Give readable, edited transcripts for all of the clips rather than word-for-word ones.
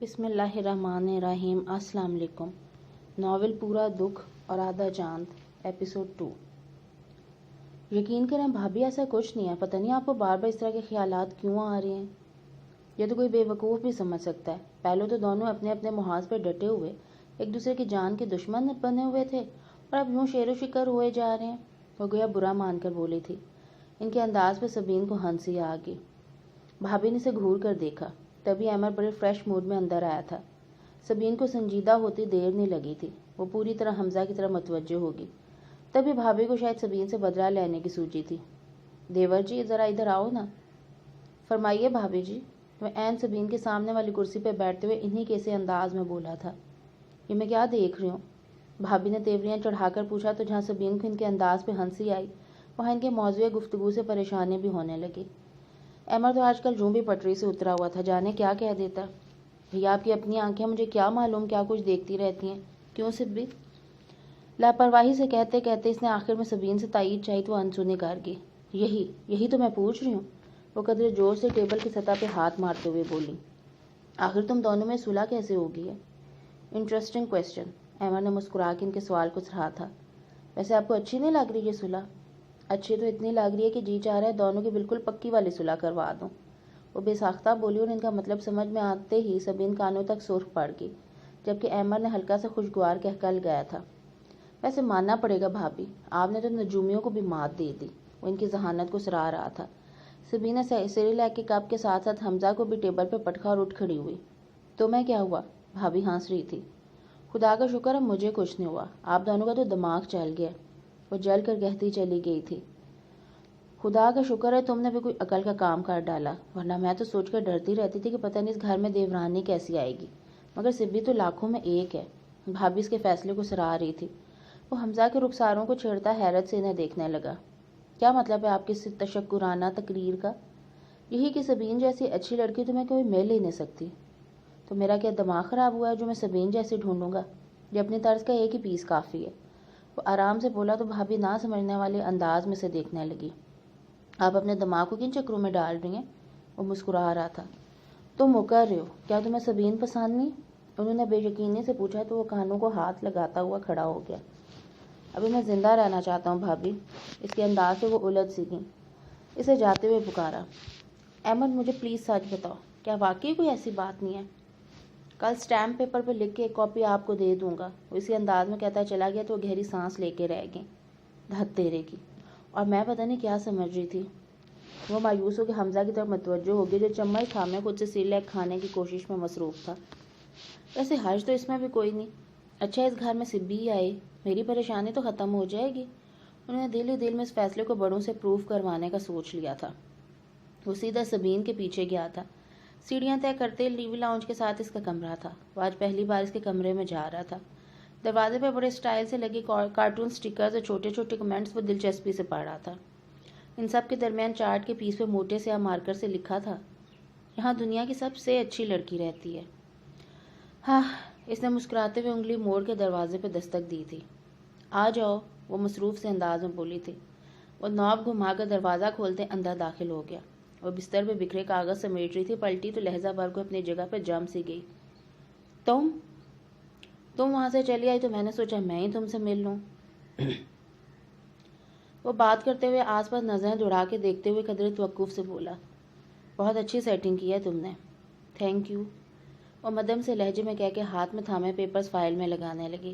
بسم اللہ الرحمن الرحیم۔ السلام علیکم۔ ناول پورا دکھ اور آدھا چاند، ایپیسوڈ 2۔ یقین کریں بھابھی، ایسا کچھ نہیں ہے۔ پتہ نہیں آپ کو بار بار اس طرح کے خیالات کیوں آ رہے ہیں۔ یہ تو کوئی بے وقوف بھی سمجھ سکتا ہے۔ پہلے تو دونوں اپنے اپنے محاذ پہ ڈٹے ہوئے ایک دوسرے کی جان کے دشمن بنے ہوئے تھے، اور اب یوں شیر و شکر ہوئے جا رہے ہیں۔ وہ گویا برا مان کر بولی تھی۔ ان کے انداز پہ سبین کو ہنسی آ گئی۔ بھابھی نے اسے گھور کر دیکھا، تبھی احمد بڑے فریش موڈ میں اندر آیا تھا۔ سبین کو سنجیدہ ہوتی دیر نہیں لگی تھی، وہ پوری طرح حمزہ کی طرح متوجہ ہوگی۔ تبھی بھابھی کو شاید سبین سے بدلہ لینے کی سوچی تھی۔ دیور جی ذرا ادھر آؤ نا۔ فرمائیے بھابھی جی۔ وہ عین سبین کے سامنے والی کرسی پہ بیٹھتے ہوئے انہی کے سے انداز میں بولا تھا۔ یہ میں کیا دیکھ رہی ہوں؟ بھابھی نے تیوریاں چڑھا کر پوچھا تو جہاں سبین کو ان کے انداز پہ ہنسی آئی، وہاں ان کے موضوع گفتگو سے پریشانی بھی ہونے لگی۔ احمد تو آج کل جوں بھی پٹری سے اترا ہوا تھا، جانے کیا کہہ دیتا۔ بھیا آپ کی اپنی آنکھیں مجھے کیا معلوم کیا کچھ دیکھتی رہتی ہیں، کیوں سبی؟ لاپرواہی سے کہتے کہتے اس نے آخر میں سبین سے تائید چاہی تو انسنی کر گئی۔ یہی تو میں پوچھ رہی ہوں، وہ قدرے زور سے ٹیبل کی سطح پہ ہاتھ مارتے ہوئے بولی۔ آخر تم دونوں میں صلح کیسے ہو گئی ہے؟ انٹرسٹنگ کویسچن، احمد نے مسکرا کے ان کے سوال کو سراہا تھا۔ ویسے آپ کو اچھی نہیں لگ رہی یہ صلح؟ اچھی تو اتنی لگ رہی ہے کہ جی چاہ رہا ہے دونوں کی بالکل پکی والی صلح کروا دوں، وہ بے ساختہ بولی، اور ان کا مطلب سمجھ میں آتے ہی سبین کانوں تک سرخ پڑ گئی، جبکہ احمد نے ہلکا سا خوشگوار کہہ کل گیا تھا۔ ویسے ماننا پڑے گا بھابھی، آپ نے تو نجومیوں کو بھی مات دے دی، وہ ان کی ذہانت کو سراہ رہا تھا۔ سبین نے سیریلیک کے کپ کے ساتھ ساتھ حمزہ کو بھی ٹیبل پہ پٹکا اور اٹھ کھڑی ہوئی۔ تو میں کیا ہوا؟ بھابھی ہنس رہی تھی۔ خدا کا شکر ہے مجھے کچھ نہیں ہوا، آپ دونوں کا تو دماغ چل گیا، وہ جل کر کہتی چلی گئی تھی۔ خدا کا شکر ہے تم نے بھی کوئی عقل کا کام کر ڈالا، ورنہ میں تو سوچ کر ڈرتی رہتی تھی کہ پتہ نہیں اس گھر میں دیورانی کیسی آئے گی، مگر سبی تو لاکھوں میں ایک ہے۔ بھابھی اس کے فیصلے کو سراہ رہی تھی۔ وہ حمزہ کے رخساروں کو چھیڑتا حیرت سے انہیں دیکھنے لگا۔ کیا مطلب ہے آپ کی اس تشکرانہ تقریر کا؟ یہی کہ سبین جیسی اچھی لڑکی تو میں کوئی مل ہی نہیں سکتی۔ تو میرا کیا دماغ خراب ہوا ہے جو میں سبین جیسی ڈھونڈوں گا؟ یہ اپنی طرز کا ایک ہی پیس کافی ہے، وہ آرام سے بولا تو بھابھی نہ سمجھنے والے انداز میں سے دیکھنے لگی۔ آپ اپنے دماغ کو کن چکروں میں ڈال رہی ہیں؟ وہ مسکرا رہا تھا۔ تم مکر رہے ہو، کیا تمہیں سبین پسند نہیں؟ انہوں نے بے یقینی سے پوچھا تو وہ کانوں کو ہاتھ لگاتا ہوا کھڑا ہو گیا۔ ابھی میں زندہ رہنا چاہتا ہوں بھابھی، اس کے انداز سے وہ الجھ سی گئی۔ اسے جاتے ہوئے پکارا۔ احمد مجھے پلیز سچ بتاؤ، کیا واقعی کوئی ایسی بات نہیں ہے؟ کل اسٹیمپ پیپر پہ لکھ کے ایک کاپی آپ کو دے دوں گا، وہ اسی انداز میں کہتا چلا گیا تو وہ گہری سانس لے کے رہ گئی۔ دھت تیرے کی، اور میں پتہ نہیں کیا سمجھ رہی تھی۔ وہ مایوس ہو کے حمزہ کی طرف متوجہ ہو گئی جو چمچ تھامے خود سے سیریلیک کھانے کی کوشش میں مصروف تھا۔ ویسے حرج تو اس میں بھی کوئی نہیں، اچھا اس گھر میں سبی آئے، میری پریشانی تو ختم ہو جائے گی۔ انہوں نے دل ہی دل میں اس فیصلے کو بڑوں سے پروف کروانے کا سوچ لیا تھا۔ وہ سیدھا سبین کے پیچھے گیا تھا۔ سیڑھیاں طے کرتے ٹی وی لاؤنج کے ساتھ اس کا کمرہ تھا۔ وہ آج پہلی بار اس کے کمرے میں جا رہا تھا۔ دروازے پہ بڑے سٹائل سے لگے کارٹون سٹیکرز اور چھوٹے چھوٹے کمنٹس وہ دلچسپی سے پڑھ رہا تھا۔ ان سب کے درمیان چارٹ کے پیس پہ موٹے سیاہ مارکر سے لکھا تھا، یہاں دنیا کی سب سے اچھی لڑکی رہتی ہے۔ ہاں، اس نے مسکراتے ہوئے انگلی موڑ کے دروازے پہ دستک دی تھی۔ آ جاؤ، وہ مصروف سے انداز میں بولی تھی۔ وہ نوب گھما کر دروازہ کھولتے اندر داخل ہو گیا۔ وہ بستر پہ بکھرے کاغذ سمیٹ رہی تھی، پلٹی تو لہجہ بھر کو اپنی جگہ پہ جم سی گئی۔ تم وہاں سے چلی آئی تو میں نے سوچا میں ہی تم سے مل لوں۔ وہ بات کرتے ہوئے آس پاس نظریں دوڑا کے دیکھتے ہوئے قدرے توقف سے بولا۔ بہت اچھی سیٹنگ کی ہے تم نے، تھینک یو، وہ مدھم سے لہجے میں کہہ کے ہاتھ میں تھامے پیپرز فائل میں لگانے لگی۔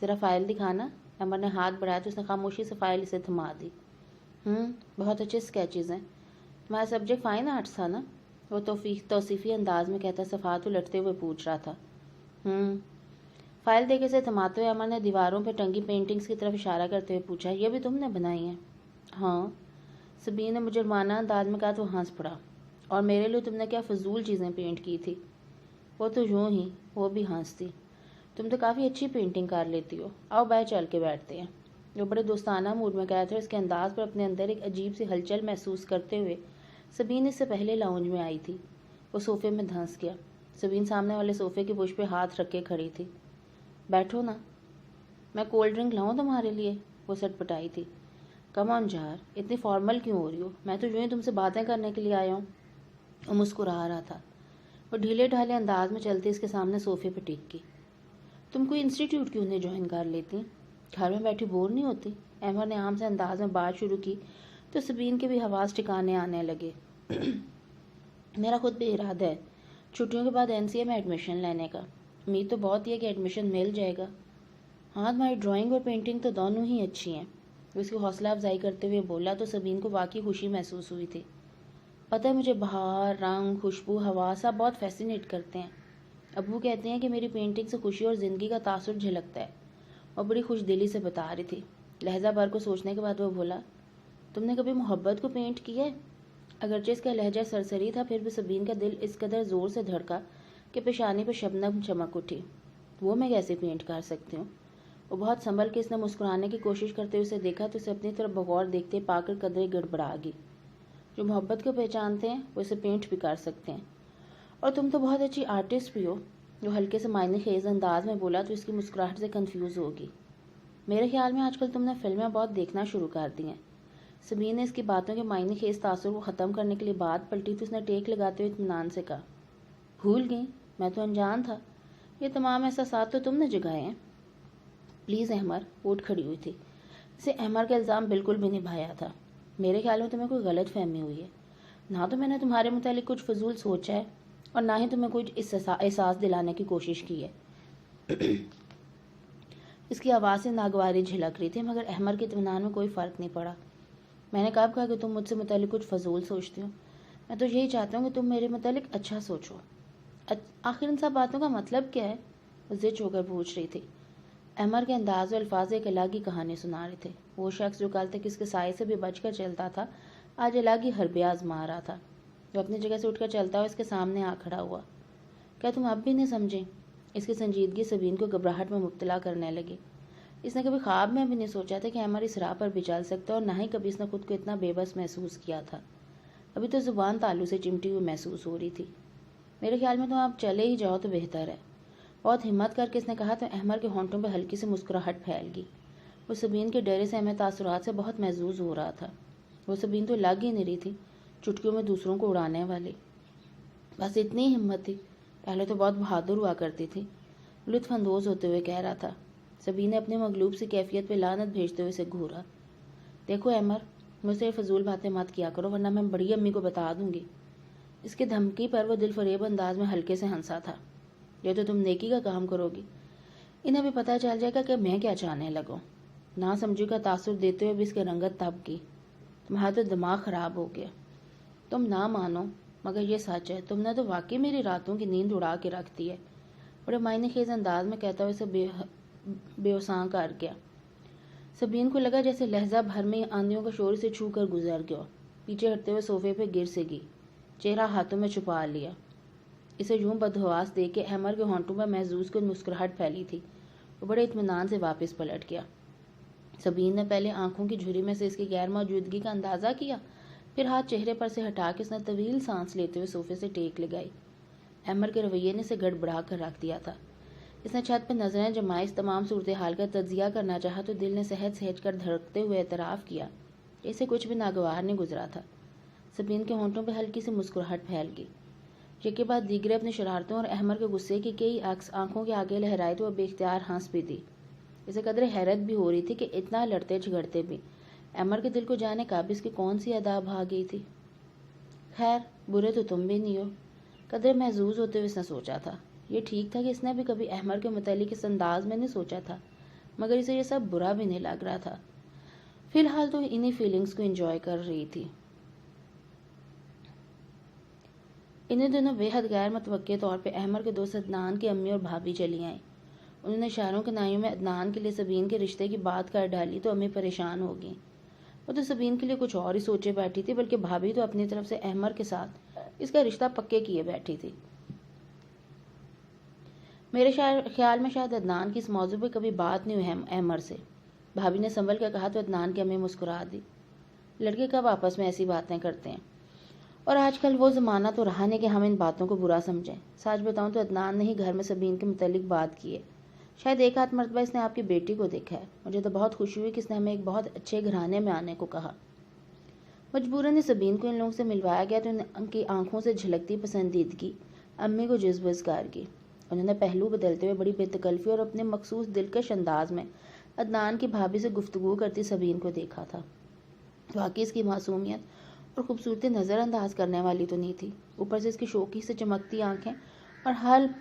ذرا فائل دکھانا۔ عمر نے ہاتھ بڑھایا تو اس نے خاموشی سے فائل اسے تھما دی۔ بہت اچھے اسکیچز ہیں، تمہارا سبجیکٹ فائن آرٹس تھا نا؟ وہ توصیفی انداز میں کہتا صفحات الٹتے ہوئے پوچھ رہا تھا۔ فائل دے کے اسے تھماتے ہوئے عمر نے دیواروں پہ ٹنگی پینٹنگز کی طرف اشارہ کرتے ہوئے پوچھا، یہ بھی تم نے بنائی ہیں؟ ہاں، سبین نے مجرمانہ انداز میں کہا تو ہنس پڑا۔ اور میرے لیے تم نے کیا فضول چیزیں پینٹ کی تھی؟ وہ تو یوں ہی، وہ بھی ہنستی۔ تم تو کافی اچھی پینٹنگ کر لیتی ہو، آؤ باہر چل کے بیٹھتے ہیں۔ وہ بڑے دوستانہ موڈ میں کہا تھا، اس کے انداز پر اپنے اندر ایک عجیب سی ہلچل محسوس کرتے ہوئے سبین اس سے پہلے لاؤنج میں آئی تھی۔ وہ صوفے میں دھنس گیا۔ سبین سامنے والے صوفے کی پشت پہ ہاتھ رکھ کے کھڑی تھی۔ بیٹھو نا، میں کولڈ ڈرنک لاؤں تمہارے لیے؟ وہ سٹ پٹائی تھی۔ کم آن جار، اتنی فارمل کیوں ہو رہی ہو؟ میں تو یوں ہی تم سے باتیں کرنے کے لیے آیا ہوں۔ وہ مسکرا رہا تھا۔ وہ ڈھیلے ڈھالے انداز میں چلتے اس کے سامنے صوفے پہ ٹک گئی۔ تم کوئی انسٹیٹیوٹ کیوں نہیں جوائن کر لیتی؟ گھر میں بیٹھی بور نہیں ہوتی؟ احمد نے عام سے انداز میں بات شروع کی تو سبین کے بھی حواس ٹھکانے آنے لگے۔ میرا خود بھی ارادہ ہے چھٹیوں کے بعد NCA میں ایڈمیشن لینے کا۔ امید تو بہت ہی ہے کہ ایڈمیشن مل جائے گا۔ ہاں تمہاری ڈرائنگ اور پینٹنگ تو دونوں ہی اچھی ہیں، وہ اس کی حوصلہ افزائی کرتے ہوئے بولا تو سبین کو واقعی خوشی محسوس ہوئی تھی۔ پتہ ہے مجھے بہار، رنگ، خوشبو، ہوا سب بہت فیسینیٹ کرتے ہیں۔ ابو کہتے ہیں کہ میری پینٹنگ سے خوشی اور زندگی کا تاثر جھلکتا ہے، اور بڑی خوش دلی سے بتا رہی تھی۔ لہجہ بھر کو سوچنے کے بعد وہ بولا، تم نے کبھی محبت کو پینٹ کیا ہے؟ اگرچہ اس کا لہجہ سرسری تھا، پھر بھی سبین کا دل اس قدر زور سے دھڑکا کہ پیشانی پہ شبنم چمک اٹھی۔ وہ میں کیسے پینٹ کر سکتی ہوں؟ وہ بہت سنبھل کے اس نے مسکرانے کی کوشش کرتے ہوئے اسے دیکھا تو اسے اپنی طرف بغور دیکھتے پا کر قدرے گڑبڑا گئی۔ جو محبت کو پہچانتے ہیں وہ اسے پینٹ بھی کر سکتے ہیں، اور تم تو بہت اچھی آرٹسٹ بھی ہو۔ جو ہلکے سے معنی خیز انداز میں بولا تو اس کی مسکراہٹ سے کنفیوز ہوگی۔ میرے خیال میں آج کل تم نے فلمیں بہت دیکھنا شروع کر دی ہیں۔ سبین نے اس کی باتوں کے معنی خیز تاثر کو ختم کرنے کے لیے بات پلٹی تو اس نے ٹیک لگاتے ہوئے اطمینان سے کہا، بھول گئی؟ میں تو انجان تھا، یہ تمام احساسات تو تم نے جگائے ہیں۔ پلیز احمر، اٹھ کھڑی ہوئی تھی۔ اسے احمر کا الزام بالکل بھی نبھایا تھا۔ میرے خیال میں تمہیں کوئی غلط فہمی ہوئی ہے، نہ تو میں نے تمہارے متعلق کچھ فضول سوچا ہے اور نہ ہی تمہیں کچھ احساس دلانے کی کوشش کی ہے۔ اس کی آواز سے ناگواری جھلک رہی تھی، مگر احمر کے اطمینان میں کوئی فرق نہیں پڑا۔ میں نے کب کہا کہ تم مجھ سے متعلق کچھ فضول سوچتی ہو؟ میں تو یہی چاہتا ہوں کہ تم میرے متعلق اچھا سوچو۔ آخر ان سب باتوں کا مطلب کیا ہے؟ وہ زچ ہو کر پوچھ رہی تھی۔ احمر کے انداز و الفاظ ایک الگ ہی کہانی سنا رہے تھے۔ وہ شخص جو کل تک اس کے سائے سے بھی بچ کر چلتا تھا، آج الگ ہی حربے آزما رہا تھا۔ جو اپنی جگہ سے اٹھ کر چلتا ہوا اس کے سامنے آ کھڑا ہوا۔ کیا تم اب بھی نہیں سمجھیں؟ اس کی سنجیدگی سبین کو گھبراہٹ میں مبتلا کرنے لگی۔ اس نے کبھی خواب میں بھی نہیں سوچا تھا کہ احمر اس راہ پر بھی چل سکتا، اور نہ ہی کبھی اس نے خود کو اتنا بے بس محسوس کیا تھا۔ ابھی تو زبان تالو سے چمٹی ہوئی محسوس ہو رہی تھی۔ میرے خیال میں تم آپ چلے ہی جاؤ تو بہتر ہے، بہت ہمت کر کے اس نے کہا تو احمر کے ہونٹوں پہ ہلکی سی مسکراہٹ پھیل گئی۔ وہ سبین کے ڈرے سے احمد تاثرات سے بہت محظوظ ہو رہا تھا۔ وہ سبین تو لگ ہی نہیں رہی تھی، چٹکیوں میں دوسروں کو اڑانے والی۔ بس اتنی ہی ہمت تھی، پہلے تو بہت بہادر ہوا کرتی تھی، لطف اندوز ہوتے ہوئے کہہ رہا تھا۔ سبین نے اپنے مغلوب سی کیفیت پہ لعنت بھیجتے ہوئے اسے گھورا۔ دیکھو احمر، مجھ سے فضول باتیں مت کیا کرو ورنہ میں بڑی امی کو بتا دوں گی۔ اس کی دھمکی پر وہ دل فریب انداز میں ہلکے سے ہنسا تھا۔ یہ تو تم نیکی کا کام کرو گی، انہیں بھی پتہ چل جائے گا کہ میں کیا چاہنے لگوں۔ نہ سمجھو کا تاثر دیتے ہوئے بھی اس کی رنگت تب کی۔ تمہارا تو دماغ خراب ہو گیا۔ تم نہ مانو مگر یہ سچ ہے، تم نے تو واقعی میری راتوں کی نیند اڑا کے رکھ دی ہے، بڑے معنی خیز انداز میں کہتا ہوئے اسے بے وساں کر گیا۔ سبین کو لگا جیسے لہجہ بھر میں آندھیوں کا شور سے چھو کر گزر گیا۔ پیچھے ہٹتے ہوئے صوفے پہ گر سے گئی، چہرہ ہاتھوں میں چھپا لیا۔ اسے یوں بدحواس دیکھ کے احمر کے ہونٹوں پر محظوظ کن مسکراہٹ پھیلی تھی۔ وہ بڑے اطمینان سے واپس پلٹ گیا۔ سبین نے پہلے آنکھوں کی جھری میں سے اس کی غیر موجودگی کا اندازہ کیا، پھر ہاتھ چہرے پر سے ہٹا کے اس نے طویل سانس لیتے ہوئے صوفے سے ٹیک لگائی۔ احمر کے رویے نے اسے گڑبڑا کر رکھ دیا تھا۔ اس نے چھت پہ نظریں جمائے اس تمام صورتحال کا تجزیہ کرنا چاہا تو دل نے سہج سہج کر دھڑکتے ہوئے اعتراف کیا کہ اسے کچھ بھی ناگوار نہیں گزرا تھا۔ سبین کے ہونٹوں پہ ہلکی سی مسکراہٹ پھیل گئی۔ یہ کے بعد دیگرے اپنی شرارتوں اور احمر کے غصے کی کئی عکس آنکھوں کے آگے لہرائے تو وہ بے اختیار ہنس بھی دی۔ اسے قدرے حیرت بھی ہو رہی تھی کہ اتنا لڑتے جھگڑتے بھی احمر کے دل کو جانے کب اس کی کون سی ادا بھا گئی تھی۔ خیر، برے تو تم بھی نہیں ہو، قدرے محظوظ ہوتے ہوئے اس نے سوچا تھا۔ یہ ٹھیک تھا کہ اس نے بھی کبھی احمر کے متعلق اس انداز میں نہیں سوچا تھا، مگر اسے یہ سب برا بھی نہیں لگ رہا تھا۔ فی الحال تو انہی فیلنگز کو انجوائے کر رہی تھی۔ انہیں دنوں بے حد غیر متوقع طور پہ احمر کے دوست عدنان کی امی اور بھابھی چلی آئیں۔ انہوں نے اشاروں کے نائیوں میں عدنان کے لیے سبین کے رشتے کی بات کر ڈالی تو امی پریشان ہو گئیں۔ وہ تو سبین کے لیے کچھ اور ہی سوچے بیٹھی تھی، بلکہ بھابھی تو اپنی طرف سے احمر کے ساتھ اس کا رشتہ پکے کیے بیٹھی تھی۔ میرے خیال میں شاید عدنان کی اس موضوع پہ کبھی بات نہیں ہوئی احمر سے، بھابھی نے سنبھل کر کہا تو عدنان کی امی مسکرا دی۔ لڑکے کب آپس میں ایسی باتیں کرتے ہیں، اور آج کل وہ زمانہ تو رہا نہیں کہ ہم ان باتوں کو برا سمجھیں۔ سچ بتاؤں تو عدنان نے ہی گھر میں سبین کے متعلق بات کی ہے۔ شاید ایک آدھ مرتبہ اس نے آپ کی بیٹی کو دیکھا ہے۔ مجھے تو بہت خوشی ہوئی کہ اس نے ہمیں ایک بہت اچھے گھرانے میں آنے کو کہا۔ مجبوراً سبین کو ان لوگوں سے ملوایا گیا تو ان کی آنکھوں سے جھلکتی پسندیدگی امی کو جذبز کر گئی. انہوں نے پہلو بدلتے ہوئے بڑی بے تکلفی اور اپنے مخصوص دلکش انداز میں عدنان کی بھابھی سے گفتگو کرتی سبین کو دیکھا تھا. واقعی اس کی معصومیت اور خوبصورتی نظر انداز کرنے والی تو نہیں تھی، اوپر سے اس کی شوخی سے چمکتی آنکھیں اور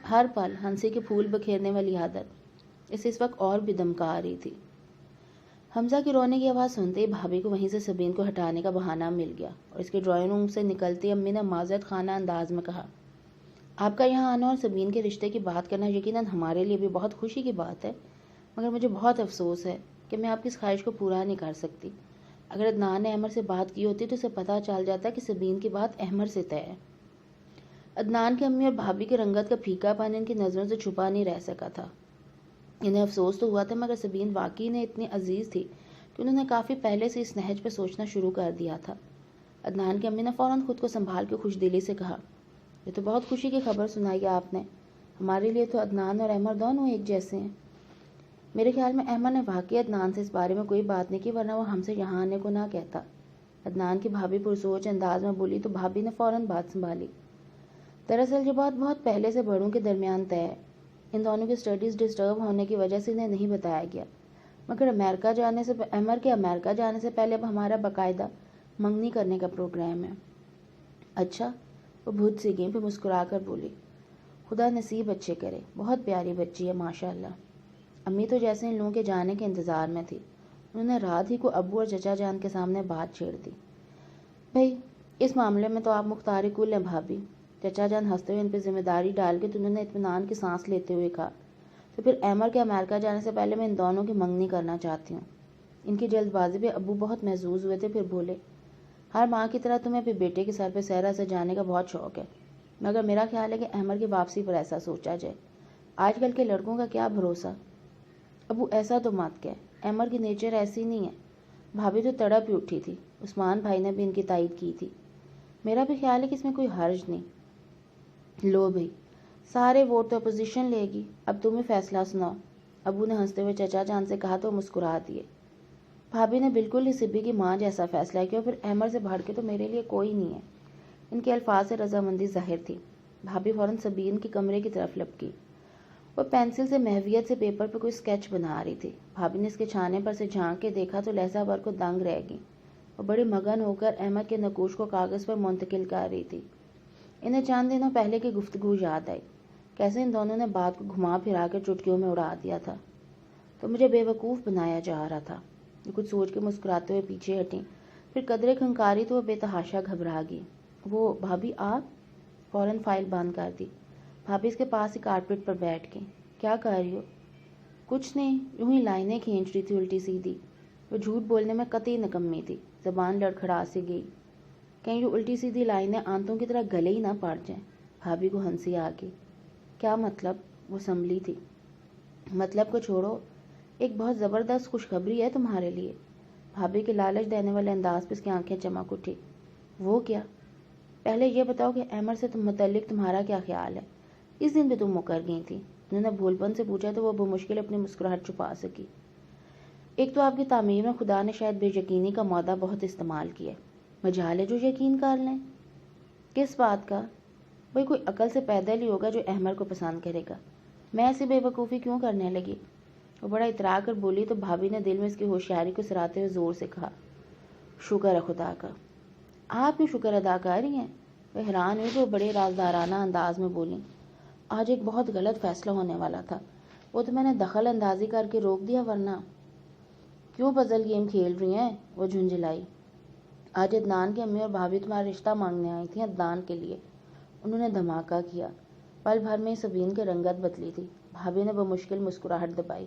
ہر پل ہنسی کے پھول بکھیرنے والی عادت اسے اس وقت اور بھی دمکا رہی تھی. حمزہ کی رونے کی آواز سنتے ہی بھابھی کو وہیں سے سبین کو ہٹانے کا بہانہ مل گیا اور اس کے ڈرائنگ روم سے نکلتی امی نے معذرت خانہ انداز میں کہا، آپ کا یہاں آنا اور سبین کے رشتے کی بات کرنا یقیناً ہمارے لیے بھی بہت خوشی کی بات ہے، مگر مجھے بہت افسوس ہے کہ میں آپ کی اس خواہش کو پورا نہیں کر سکتی. اگر عدنان نے احمد سے بات کی ہوتی تو اسے پتہ چل جاتا کہ سبین کی بات احمد سے طے ہے. عدنان کی امی اور بھابھی کی رنگت کا پھیکا پن ان کی نظروں سے چھپا نہیں رہ سکا تھا. انہیں افسوس تو ہوا تھا، مگر سبین واقعی نے اتنی عزیز تھی کہ انہوں نے کافی پہلے سے اس نہج پہ سوچنا شروع کر دیا تھا. عدنان کی امی نے فوراً خود کو سنبھال کے خوش دلی سے کہا، یہ تو بہت خوشی کی خبر سنائی آپ نے. ہمارے لیے تو عدنان اور احمد دونوں ایک جیسے ہیں. میرے خیال میں احمد نے واقعی عدنان سے اس بارے میں کوئی بات نہیں کی، ورنہ وہ ہم سے یہاں آنے کو نہ کہتا. عدنان کی بھابھی پرسوچ انداز میں بولی تو بھابھی نے فوراً بات سنبھالی. دراصل یہ بات بہت پہلے سے بڑوں کے درمیان طے ہے. ان دونوں کی اسٹڈیز ڈسٹرب ہونے کی وجہ سے انہیں نہیں بتایا گیا، مگر احمد کے امریکہ جانے سے پہلے اب ہمارا باقاعدہ منگنی کرنے کا پروگرام ہے. اچھا؟ وہ بھوت سی گئیں پھر مسکرا کر بولی، خدا نصیب اچھے کرے، بہت پیاری بچی ہے ماشاء اللہ. امی تو جیسے ان لوگوں کے جانے کے انتظار میں تھی. انہوں نے رات ہی کو ابو اور چچا جان کے سامنے بات چھیڑ دی. بھئی اس معاملے میں تو آپ مختار کل ہیں بھابھی. چچا جان ہنستے ہوئے ان پہ ذمہ داری ڈال کے تو انہوں نے اطمینان کی سانس لیتے ہوئے کہا، تو پھر احمد کے امریکہ جانے سے پہلے میں ان دونوں کی منگنی کرنا چاہتی ہوں. ان کی جلد بازی پہ ابو بہت محظوظ ہوئے تھے، پھر بولے، ہر ماں کی طرح تمہیں اپنے بیٹے کے سر پہ صحرا سے جانے کا بہت شوق ہے، مگر میرا خیال ہے کہ احمد کی واپسی پر ایسا سوچا جائے. آج کل کے لڑکوں کا کیا بھروسہ. ابو ایسا تو مت کہہ، احمد کی نیچر ایسی نہیں ہے. بھابھی تو تڑپ ہی اٹھی تھی. عثمان بھائی نے بھی ان کی تائید کی تھی. میرا بھی خیال ہے کہ اس میں کوئی حرج نہیں. لو بھئی، سارے ووٹ تو اپوزیشن لے گی، اب تم ہی فیصلہ سناؤ. ابو نے ہنستے ہوئے چچا جان سے کہا تو مسکرا دیے. بھابھی نے بالکل ہی سبی کی ماں جیسا فیصلہ کیا، پھر احمد سے بڑھ کے تو میرے لیے کوئی نہیں ہے. ان کے الفاظ سے رضامندی ظاہر تھی. بھابھی فوراً سبین کے کمرے کی طرف لپکی. وہ پینسل سے محویت سے پیپر پر کوئی اسکیچ بنا رہی تھی. بھابھی نے اس کے چھانے پر سے جھانک کے دیکھا تو لہجہ بھر کو دنگ رہ گئی. وہ بڑی مگن ہو کر احمد کے نقوش کو کاغذ پر منتقل کر رہی تھی. انہیں چند دنوں پہلے کی گفتگو یاد آئی، کیسے ان دونوں نے بات کو گھما پھرا کر چٹکیوں میں اڑا دیا تھا. تو مجھے بے وقوف بنایا جا رہا تھا. یہ کچھ سوچ کے مسکراتے ہوئے پیچھے ہٹیں، پھر قدرے کھنکاری تو وہ بے تحاشا گھبرا گئی. وہ بھابھی آپ؟ فوراً فائل بند کر دی. بھابھی اس کے پاس ہی کارپیٹ پر بیٹھ گئی. کیا کر رہی ہو؟ کچھ نہیں، یوں ہی لائنیں کھینچ رہی تھی الٹی سیدھی. وہ جھوٹ بولنے میں قطعی نکمی تھی. زبان لڑکھڑا سی گئی. کہیں یہ الٹی سیدھی لائنیں آنتوں کی طرح گلے ہی نہ پڑ جائیں. بھابھی کو ہنسی آ گئی. کیا مطلب؟ وہ سنبھلی تھی. مطلب کو چھوڑو، ایک بہت زبردست خوشخبری ہے تمہارے لیے. بھابھی کے لالچ دینے والے انداز پہ اس کی آنکھیں چمک اٹھی. وہ کیا؟ پہلے یہ بتاؤ کہ احمد سے متعلق تمہارا کیا خیال ہے؟ اس دن بھی تم مکر گئی تھی. انہوں نے بھول پن سے پوچھا تو وہ بمشکل اپنی مسکراہٹ چھپا سکی. ایک تو آپ کی تعمیر میں خدا نے شاید بے یقینی کا مادہ بہت استعمال کیا. مجال ہے جو یقین کر لیں. کس بات کا؟ بھئی کوئی عقل سے پیدل ہی ہوگا جو احمد کو پسند کرے گا. میں ایسی بے وقوفی کیوں کرنے لگی؟ وہ بڑا اترا کر بولی تو بھابھی نے دل میں اس کی ہوشیاری کو سراتے ہوئے زور سے کہا، شکر ہے خدا کا. آپ کیوں شکر ادا کر رہی ہیں؟ وہ حیران ہوئی تو وہ بڑے رازدارانہ انداز میں بولی، آج ایک بہت غلط فیصلہ ہونے والا تھا، وہ تو میں نے دخل اندازی کر کے روک دیا، ورنہ. کیوں پزل گیم کھیل رہی ہیں؟ وہ جھنجھلائی. آج عدنان کی امی اور بھابھی تمہارا رشتہ مانگنے آئی تھیں عدنان کے لیے. انہوں نے دھماکہ کیا. پل بھر میں سبین کی رنگت بدلی تھی. بھابھی نے بمشکل مسکراہٹ دبائی.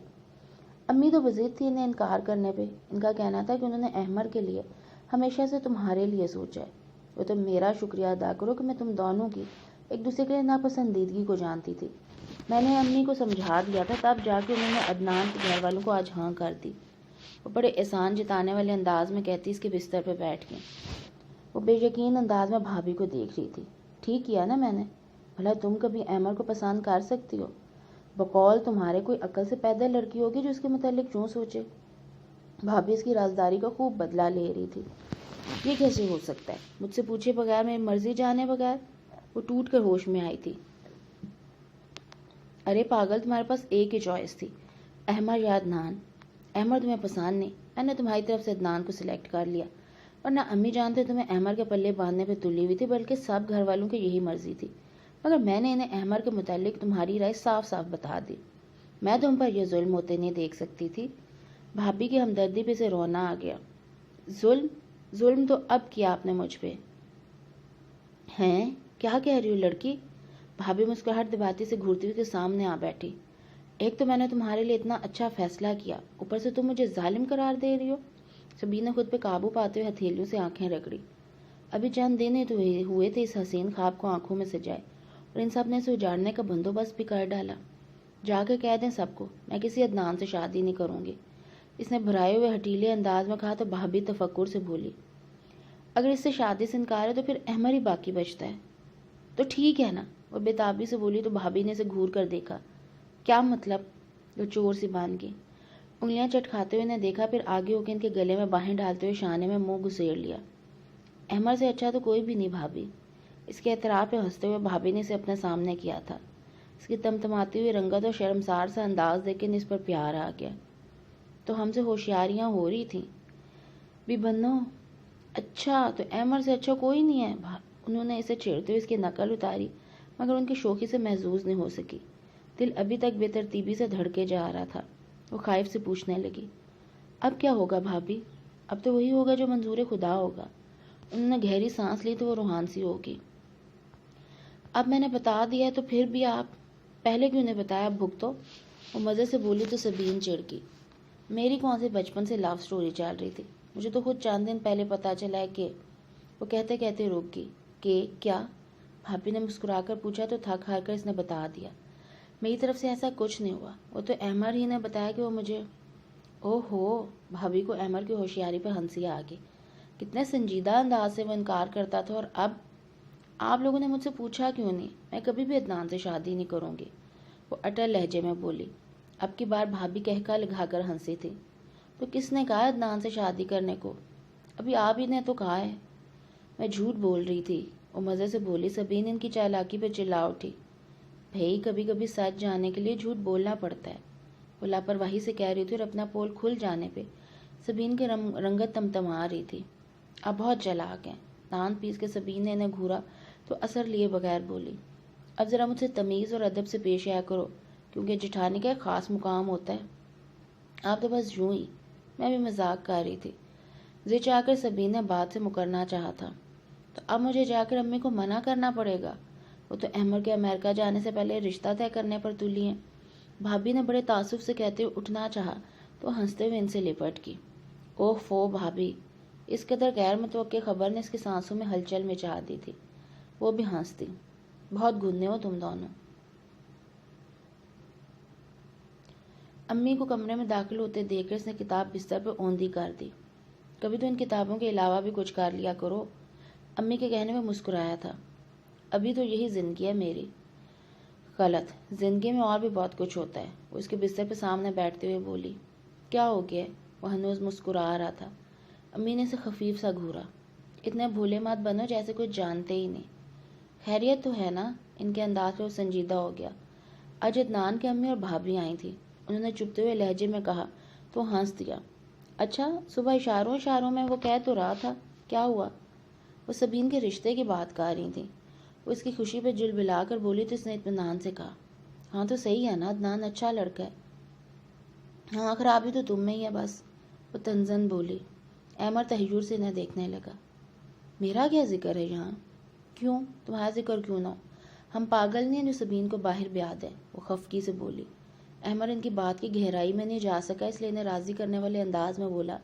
امی تو بضد تھی انہیں انکار کرنے پہ. ان کا کہنا تھا کہ انہوں نے احمد کے لیے ہمیشہ سے تمہارے لیے سوچا ہے. وہ تم میرا شکریہ ادا کرو کہ میں تم دونوں کی ایک دوسرے کے لیے ناپسندیدگی کو جانتی تھی. میں نے امی کو سمجھا دیا تھا، تب جا کے انہوں نے عدنان کے گھر والوں کو آج ہاں کر دی. وہ بڑے احسان جتانے والے انداز میں کہتی اس کے بستر پہ بیٹھ گئی. وہ بے یقین انداز میں بھابھی کو دیکھ رہی تھی. ٹھیک کیا نا میں نے؟ بھلا تم کبھی احمد کو پسند کر سکتی ہو؟ بقول تمہارے کوئی عقل سے پیدا لڑکی ہوگی جو اس کے متعلق کیوں سوچے؟ بھابھی اس کی رازداری کا خوب بدلہ لے رہی تھی. یہ کیسے ہو سکتا ہے؟ مجھ سے پوچھے بغیر، میری مرضی جانے بغیر؟ وہ ٹوٹ کر ہوش میں آئی تھی. ارے پاگل، تمہارے پاس ایک ہی چوائس تھی، احمر یا عدنان۔ احمر تمہیں پسند نہیں، میں نے تمہاری طرف سے عدنان کو سلیکٹ کر لیا، ورنہ امی جان تو تمہیں احمر کے پلے باندھنے پہ تلی ہوئی تھی، بلکہ سب گھر والوں کی یہی مرضی تھی، مگر میں نے انہیں احمر کے متعلق تمہاری رائے صاف صاف بتا دی۔ میں تم پر یہ ظلم ہوتے نہیں دیکھ سکتی تھی۔ بھابھی کی ہمدردی پہ سے رونا آ گیا۔ ظلم تو اب کیا آپ نے مجھ پہ۔ ہیں کیا کہہ رہی ہو لڑکی؟ بھابھی مسکراہٹ دباتی سے گھورتی ہوئی کے سامنے آ بیٹھی۔ ایک تو میں نے تمہارے لیے اتنا اچھا فیصلہ کیا، اوپر سے تم مجھے ظالم قرار دے رہی ہو۔ سبین نے خود پہ قابو پاتے ہوئے ہتھیلیوں سے آنکھیں رگڑی۔ ابھی چند دن ہی تو ہوئے تھے اس حسین خواب کو آنکھوں میں سجائے، اور ان سب نے اسے اجاڑنے کا بندوبست بھی کر ڈالا۔ جا کے کہہ دیں سب کو میں کسی عدنان سے شادی نہیں کروں گی، اس نے بھرائے ہوئے ہٹیلے انداز میں کہا تو بھابھی تفکر سے بولی، اگر اس سے شادی سے انکار ہے تو پھر احمر ہی باقی بچتا ہے۔ تو ٹھیک ہے نا، وہ بےتابی سے بولی تو بھابھی نے اسے گھور کر دیکھا۔ کیا مطلب؟ وہ چور سی باندھ گئی، انگلیاں چٹکھاتے ہوئے نے دیکھا، پھر آگے ہو کے ان کے گلے میں باہیں ڈالتے ہوئے شانے میں منہ گھسیڑ لیا۔ احمر سے اچھا تو کوئی بھی نہیں بھابھی۔ اس کے اعتراف پہ ہنستے ہوئے بھابھی نے اسے اپنے سامنے کیا تھا۔ اس کی تمتماتی ہوئی رنگت اور شرمسار سا انداز دیکھ کے اس پر پیار آ گیا۔ تو ہم سے ہوشیاریاں ہو رہی تھیں بھی بنو۔ اچھا تو احمر سے اچھا کوئی نہیں ہے؟ انہوں نے اسے چھیڑتے ہوئے اس کی نقل اتاری، مگر ان کی شوخی سے محظوظ نہیں ہو سکی۔ دل ابھی تک بے ترتیبی سے دھڑکے جا رہا تھا۔ وہ خائف سے پوچھنے لگی، اب کیا ہوگا بھابھی؟ اب تو وہی ہوگا جو منظور خدا ہوگا۔ انہوں نے گہری سانس لی تو وہ روحان سی ہوگی۔ اب میں نے بتا دیا ہے تو پھر بھی آپ پہلے کیوں نے بتایا؟ اب بھگتو۔ وہ مزے سے بولی تو سبین چڑ گئی۔ میری کون سی بچپن سے لو سٹوری چل رہی تھی، مجھے تو خود چند دن پہلے پتا چلا ہے کہ… وہ کہتے کہتے رک گئی۔ کہ کیا؟ بھابھی نے مسکرا کر پوچھا تو تھک ہار کر اس نے بتا دیا، میری طرف سے ایسا کچھ نہیں ہوا، وہ تو احمر ہی نے بتایا کہ وہ مجھے… او ہو، بھابھی کو احمر کی ہوشیاری پہ ہنسی آ گئی۔ کتنے سنجیدہ انداز سے وہ انکار کرتا تھا، اور اب آپ لوگوں نے مجھ سے پوچھا کیوں نہیں؟ میں کبھی بھی عدنان سے شادی نہیں کروں گی، وہ اٹل لہجے میں بولی۔ اب کی بار بھابھی کہکا لگا کر ہنسی تھی۔ تو کس نے کہا عدنان سے شادی کرنے کو؟ ابھی آپ ہی نے تو کہا ہے۔ میں جھوٹ بول رہی تھی، وہ مزے سے بولی۔ سبین ان کی چالاکی پہ چلا اٹھی۔ بھئی کبھی کبھی سچ جاننے کے لیے جھوٹ بولنا پڑتا ہے، وہ لاپرواہی سے کہہ رہی تھی، اور اپنا پول کھل جانے پہ سبین کی رنگت تمتما رہی تھی۔ اب بہت چلاک ہیں۔ دانت پیس کے سبین نے انہیں گھورا تو اثر لیے بغیر بولی، اب ذرا مجھ سے تمیز اور ادب سے پیش آیا کرو، کیونکہ جٹھانی کا ایک خاص مقام ہوتا ہے۔ آپ تو بس یوں ہی۔ میں بھی مذاق کر رہی تھی۔ زی چاہ کر سبین نے بات سے مکرنا چاہا تھا۔ تو اب مجھے جا کر امی کو منع کرنا پڑے گا؟ وہ تو احمر کے امریکہ جانے سے پہلے رشتہ طے کرنے پر تلی ہیں۔ بھابھی نے بڑے تعصب سے کہتے ہوئے اٹھنا چاہا تو ہنستے ہوئے ان سے لپٹ کی۔ اوہ فو بھابھی! اس قدر غیر متوقع خبر نے اس کی سانسوں میں ہلچل مچا دی تھی۔ وہ بھی ہنس دی۔ بہت گندے ہو تم دونوں۔ امی کو کمرے میں داخل ہوتے دیکھ کر اس نے کتاب بستر پہ اوندھی کر دی۔ کبھی تو ان کتابوں کے علاوہ بھی کچھ کر لیا کرو۔ امی کے کہنے میں مسکرایا تھا۔ ابھی تو یہی زندگی ہے میری۔ غلط، زندگی میں اور بھی بہت کچھ ہوتا ہے، وہ اس کے بستر پہ سامنے بیٹھتے ہوئے بولی۔ کیا ہو گیا؟ وہ ہنوز مسکرا رہا تھا۔ امی نے اسے خفیف سا گھورا۔ اتنے بھولے مت بنو جیسے کچھ جانتے ہی نہیں۔ خیریت تو ہے نا؟ ان کے انداز پہ وہ سنجیدہ ہو گیا۔ آج عدنان کی امی اور بھابھی آئی تھی، انہوں نے چپتے ہوئے لہجے میں کہا تو ہنس دیا۔ اچھا، صبح اشاروں میں وہ کہہ تو رہا تھا، کیا ہوا؟ وہ سبین کے رشتے کی بات کر رہی تھی۔ وہ اس کی خوشی پہ جل بلا کر بولی تو اس نے اطمینان سے کہا، ہاں تو صحیح ہے نا، عدنان اچھا لڑکا ہے۔ ہاں خرابی تو تم میں ہی ہے بس، وہ تنزن بولی۔ احمر تحیر سے انہیں دیکھنے لگا۔ میرا کیا ذکر ہے یہاں؟ کیوں؟ تمہارا ذکر کیوں نہ ہو؟ ہم پاگل نہیں ہیں جو سبین کو باہر بیاہ دیں، وہ خفگی سے بولی۔ احمر ان کی بات کی گہرائی میں نہیں جا سکا، اس لیے انہیں راضی کرنے والے انداز میں بولا،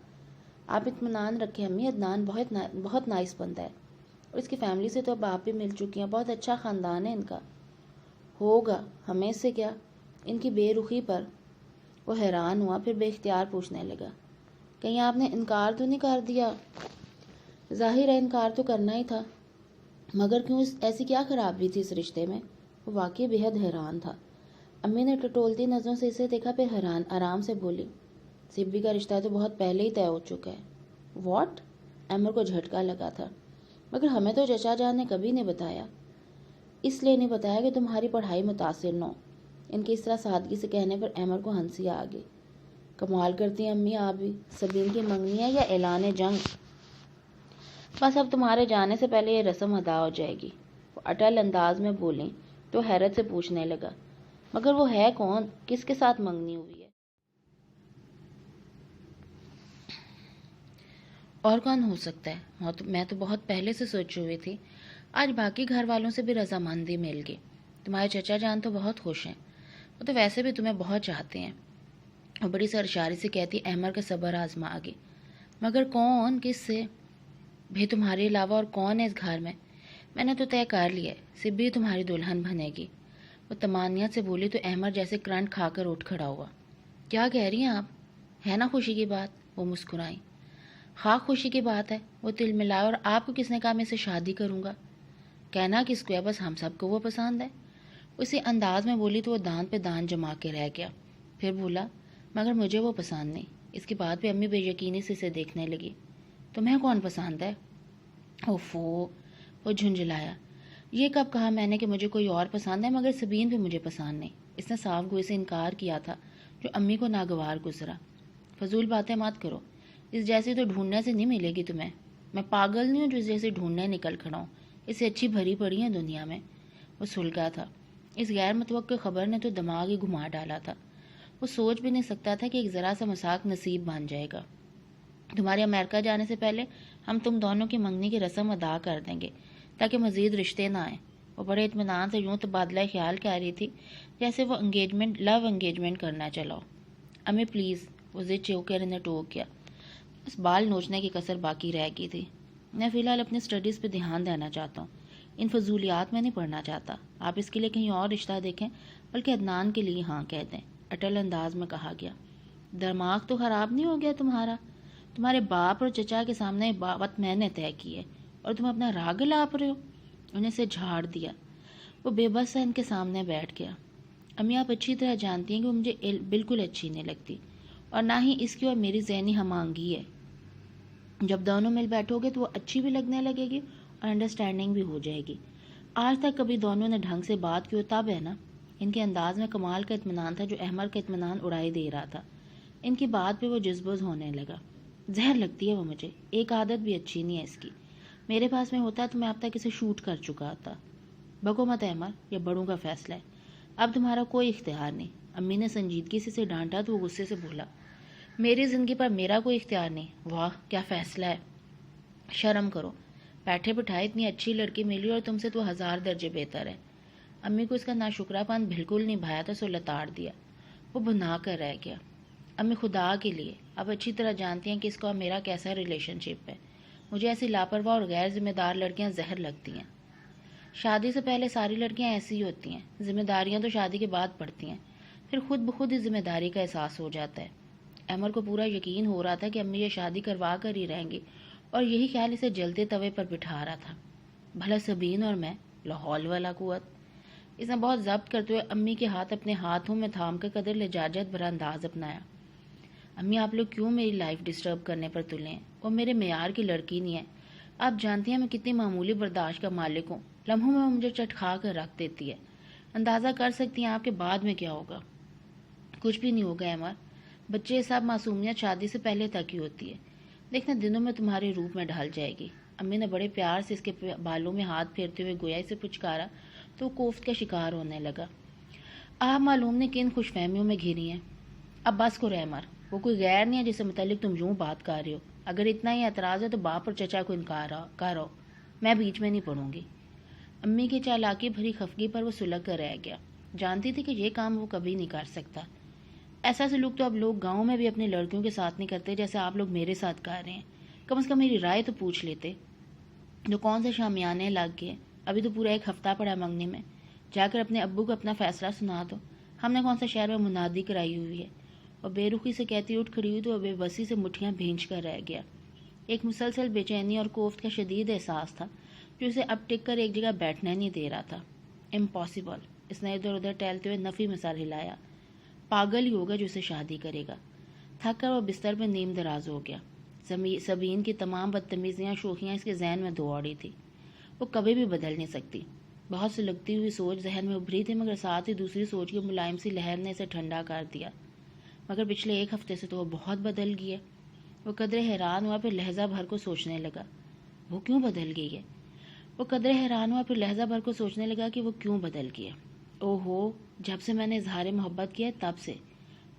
آپ اطمینان رکھیں امی، عدنان بہت نائس بندہ ہے، اور اس کی فیملی سے تو اب آپ بھی مل چکی ہیں، بہت اچھا خاندان ہے ان کا۔ ہوگا، ہمیں اس سے کیا؟ ان کی بے رخی پر وہ حیران ہوا، پھر بے اختیار پوچھنے لگا، کہیں آپ نے انکار تو نہیں کر دیا؟ ظاہر ہے انکار تو کرنا ہی تھا، مگر کیوں؟ ایسی کیا خرابی تھی اس رشتے میں؟ وہ واقعی بے حد حیران تھا۔ امی نے ٹٹولتی نظروں سے اسے دیکھا، پھر حیران آرام سے بولی، سبی کا رشتہ تو بہت پہلے ہی طے ہو چکا ہے۔ واٹ؟ احمر کو جھٹکا لگا تھا، مگر ہمیں تو چچا جان نے کبھی نہیں بتایا۔ اس لیے نہیں بتایا کہ تمہاری پڑھائی متاثر نہ ہو۔ ان کے اس طرح سادگی سے کہنے پر احمد کو ہنسی آ گئی۔ کمال کرتی ہیں امی آپ بھی، سبین کی منگنی ہے یا اعلان جنگ؟ بس اب تمہارے جانے سے پہلے یہ رسم ادا ہو جائے گی، وہ اٹل انداز میں بولیں تو حیرت سے پوچھنے لگا، مگر وہ ہے کون؟ کس کے ساتھ منگنی ہوئی ہے؟ اور کون ہو سکتا ہے؟ میں تو بہت پہلے سے سوچی ہوئی تھی۔ آج باقی گھر والوں سے بھی رضامندی مل گئی۔ تمہارے چچا جان تو بہت خوش ہیں، وہ تو ویسے بھی تمہیں بہت چاہتے ہیں۔ وہ بڑی سرشاری سے کہتی احمد کا صبر آزما گئی۔ مگر کون؟ کس سے؟ بھی تمہارے علاوہ اور کون ہے اس گھر میں؟ میں نے تو طے کر لیا ہے، سبی تمہاری دلہن بنے گی۔ وہ تمانیت سے بولی تو احمد جیسے کرنٹ کھا کر اٹھ کھڑا ہوا۔ کیا کہہ رہی ہیں آپ؟ ہے نا خوشی کی بات؟ وہ مسکرائیں۔ خواہ خوشی کی بات ہے، وہ تل ملا، اور آپ کو کس نے کہا میں اسے شادی کروں گا؟ کہنا کس کو ہے، بس ہم سب کو وہ پسند ہے۔ اسی انداز میں بولی تو وہ دان پہ دان جما کے رہ گیا۔ پھر بولا، مگر مجھے وہ پسند نہیں۔ اس کی بات پہ امی بے یقینی سے اسے دیکھنے لگی۔ تمہیں کون پسند ہے؟ اوفو، وہ جھنجھلایا۔ یہ کب کہا میں نے کہ مجھے کوئی اور پسند ہے؟ مگر سبین بھی مجھے پسند نہیں۔ اس نے صاف گوئی سے انکار کیا تھا، جو امی کو ناگوار گزرا۔ فضول باتیں مت کرو، اس جیسی تو ڈھونڈنے سے نہیں ملے گی تمہیں۔ میں پاگل نہیں ہوں جو اس جیسی ڈھونڈنے نکل کھڑا ہوں، اس سے اچھی بھری پڑی ہے دنیا میں۔ وہ سلگا تھا۔ اس غیر متوقع خبر نے تو دماغ ہی گھما ڈالا تھا۔ وہ سوچ بھی نہیں سکتا تھا کہ ایک ذرا سا مذاق نصیب بن جائے گا۔ تمہارے امریکہ جانے سے پہلے ہم تم دونوں کی منگنی کی رسم ادا کر دیں گے تاکہ مزید رشتے نہ آئیں۔ وہ بڑے اطمینان سے یوں تبادلہ خیال کہہ رہی تھی جیسے وہ لو انگیجمنٹ کرنا چلاؤ۔ امی پلیز، وہ ضد چو کر انہیں ٹوک گیا۔ بس بال نوچنے کی کسر باقی رہ گئی تھی۔ میں فی الحال اپنی اسٹڈیز پہ دھیان دینا چاہتا ہوں، ان فضولیات میں نہیں پڑھنا چاہتا۔ آپ اس کے لیے کہیں اور رشتہ دیکھیں، بلکہ عدنان کے لیے ہاں کہہ دیں، اٹل انداز میں کہا گیا۔ دماغ تو خراب نہیں ہو گیا تمہارا؟ تمہارے باپ اور چچا کے سامنے بات میں نے طے کی ہے اور تم اپنا راگ لاپ رہے ہو؟ انہیں سے جھاڑ دیا۔ وہ بے بس سے ان کے سامنے بیٹھ گیا۔ امی آپ اچھی طرح جانتی ہیں کہ وہ مجھے بالکل اچھی نہیں لگتی، اور نہ ہی اس کی اور میری ذہنی ہم آہنگی ہے۔ جب دونوں مل بیٹھو گے تو وہ اچھی بھی لگنے لگے گی اور انڈرسٹینڈنگ بھی ہو جائے گی۔ آج تک کبھی دونوں نے ڈھنگ سے بات کی ہو تب ہے نا؟ ان کے انداز میں کمال کا اطمینان تھا جو احمد کا اطمینان اڑائی دے رہا تھا۔ ان کی بات پہ وہ جذبوز ہونے لگا۔ زہر لگتی ہے وہ مجھے، ایک عادت بھی اچھی نہیں ہے اس کی۔ میرے پاس میں ہوتا تو میں اب تک اسے شوٹ کر چکا تھا۔ بکو مت احمد، یہ بڑوں کا فیصلہ ہے، اب تمہارا کوئی اختیار نہیں۔ امی نے سنجیدگی سے اسے ڈانٹا تو وہ غصے سے بولا، میری زندگی پر میرا کوئی اختیار نہیں؟ واہ کیا فیصلہ ہے! شرم کرو، بیٹھے بٹھائے اتنی اچھی لڑکی ملی اور تم سے تو 1000 درجے بہتر ہے۔ امی کو اس کا ناشکرا پن بالکل نہیں بھایا تھا، سو لتاڑ دیا۔ وہ بنا کر رہ گیا۔ امی خدا کے لیے، اب اچھی طرح جانتی ہیں کہ اس کو اب میرا کیسا ریلیشن شپ ہے۔ مجھے ایسی لاپرواہ اور غیر ذمہ دار لڑکیاں زہر لگتی ہیں۔ شادی سے پہلے ساری لڑکیاں ایسی ہی ہوتی ہیں، ذمہ داریاں تو شادی کے بعد پڑتی ہیں، پھر خود بخود ہی ذمہ داری کا احساس ہو جاتا ہے۔ احمد کو پورا یقین ہو رہا تھا کہ امی یہ شادی کروا کر ہی رہیں گی، اور یہی خیال اسے جلتے توے پر بٹھا رہا تھا۔ بھلا سبین اور میں، لاہور والا قوت! اس نے بہت ضبط کرتے ہوئے امی کے ہاتھ اپنے ہاتھوں میں تھام کر قدر لجاجت بھرا انداز اپنایا۔ امی آپ لوگ کیوں میری لائف ڈسٹرب کرنے پر تلے ہیں؟ وہ میرے معیار کی لڑکی نہیں ہے۔ آپ جانتی ہیں میں کتنی معمولی برداشت کا مالک ہوں، لمحوں میں وہ مجھے چٹکھا کر رکھ دیتی ہے۔ اندازہ کر سکتی ہیں آپ کے بعد میں کیا ہوگا؟ کچھ بھی نہیں ہوگا احمد، بچے سب معصومیت شادی سے پہلے تک ہی ہوتی ہے، دیکھنا دنوں میں تمہارے روپ میں ڈھل جائے گی۔ امی نے بڑے پیار سے اس کے بالوں میں ہاتھ پھیرتے ہوئے گویا اسے پچکارا تو وہ کوفت کا شکار ہونے لگا۔ آپ معلوم نے کن خوش فہمیوں میں گھری ہیں۔ اب بس کرو احمد، وہ کوئی غیر نہیں ہے جس سے متعلق تم یوں بات کر رہے ہو۔ اگر اتنا ہی اعتراض ہے تو باپ اور چچا کو انکار کرو، میں بیچ میں نہیں پڑوں گی۔ امی کی چالاکی بھری خفگی پر وہ سلگ کر رہ گیا۔ جانتی تھی کہ یہ کام وہ کبھی نہیں کر سکتا۔ ایسا سلوک تو اب لوگ گاؤں میں بھی اپنی لڑکیوں کے ساتھ نہیں کرتے جیسے آپ لوگ میرے ساتھ کر رہے ہیں۔ کم از کم میری رائے تو پوچھ لیتے۔ جو کون سے شامیانے لگ گئے، ابھی تو پورا ایک ہفتہ پڑا منگنے میں، جا کر اپنے ابو کو اپنا فیصلہ سنا دو۔ ہم نے کون سا شہر میں منادی کرائی ہوئی ہے؟ اور بے رخی سے کہتی اٹھ کھڑی ہوئی تو وہ بے بسی سے مٹھیاں بھینچ کر رہ گیا۔ ایک مسلسل بے چینی اور کوفت کا شدید احساس تھا جو اسے اب ٹک کر ایک جگہ بیٹھنے نہیں دے رہا تھا۔ امپاسبل، اس نے ادھر ادھر ٹہلتے ہوئے نفی میں سر ہلایا۔ پاگل ہی ہوگا جو اسے شادی کرے گا۔ تھک کر وہ بستر میں نیم دراز ہو گیا۔ سبین کی تمام بدتمیزیاں شوخیاں اس کے ذہن میں دوڑی تھی۔ وہ کبھی بھی بدل نہیں سکتی۔ بہت سی لگتی ہوئی سوچ ذہن میں ابھری تھی، مگر ساتھ ہی دوسری سوچ کی ملائم سی لہر نے اسے ٹھنڈا کر دیا۔ مگر پچھلے ایک ہفتے سے تو وہ بہت بدل گئی ہے۔ وہ قدرے حیران ہوا، پھر لہجہ بھر کو سوچنے لگا وہ کیوں بدل گئی ہے۔ اوہو، جب سے میں نے اظہار محبت کیا تب سے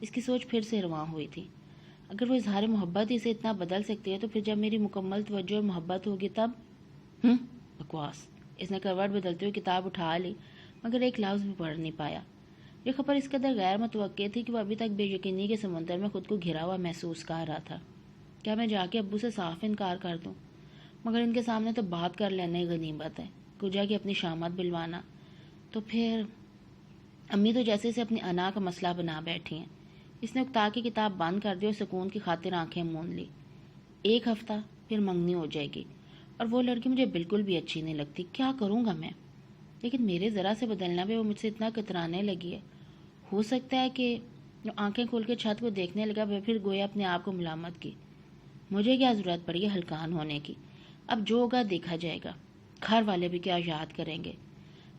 اس کی سوچ پھر سے رواں ہوئی تھی۔ اگر وہ اظہار محبت ہی سے اتنا بدل سکتی ہے تو پھر جب میری مکمل توجہ اور محبت ہوگی تب؟ بکواس۔ اس نے کروٹ بدلتے ہوئے کتاب اٹھا لی، مگر ایک لفظ بھی پڑھ نہیں پایا۔ یہ خبر اس قدر غیر متوقع تھی کہ وہ ابھی تک بے یقینی کے سمندر میں خود کو گھرا ہوا محسوس کر رہا تھا۔ کیا میں جا کے ابو سے صاف انکار کر دوں؟ مگر ان کے سامنے تو بات کر لینا ہی غنیمت ہے، کجا کی اپنی شامت بلوانا۔ تو پھر امی تو جیسے اسے اپنی انا کا مسئلہ بنا بیٹھی ہیں۔ اس نے اکتا کی کتاب بند کر دی اور سکون کی خاطر آنکھیں موند لی۔ ایک ہفتہ پھر منگنی ہو جائے گی، اور وہ لڑکی مجھے بالکل بھی اچھی نہیں لگتی۔ کیا کروں گا میں؟ لیکن میرے ذرا سے بدلنا بھی وہ مجھ سے اتنا کترانے لگی ہے۔ ہو سکتا ہے کہ جو آنکھیں کھول کے چھت کو دیکھنے لگا وہ پھر گویا اپنے آپ کو ملامت کی۔ مجھے کیا ضرورت پڑی ہے ہلکان ہونے کی؟ اب جو ہوگا دیکھا جائے گا، گھر والے بھی کیا یاد کریں گے۔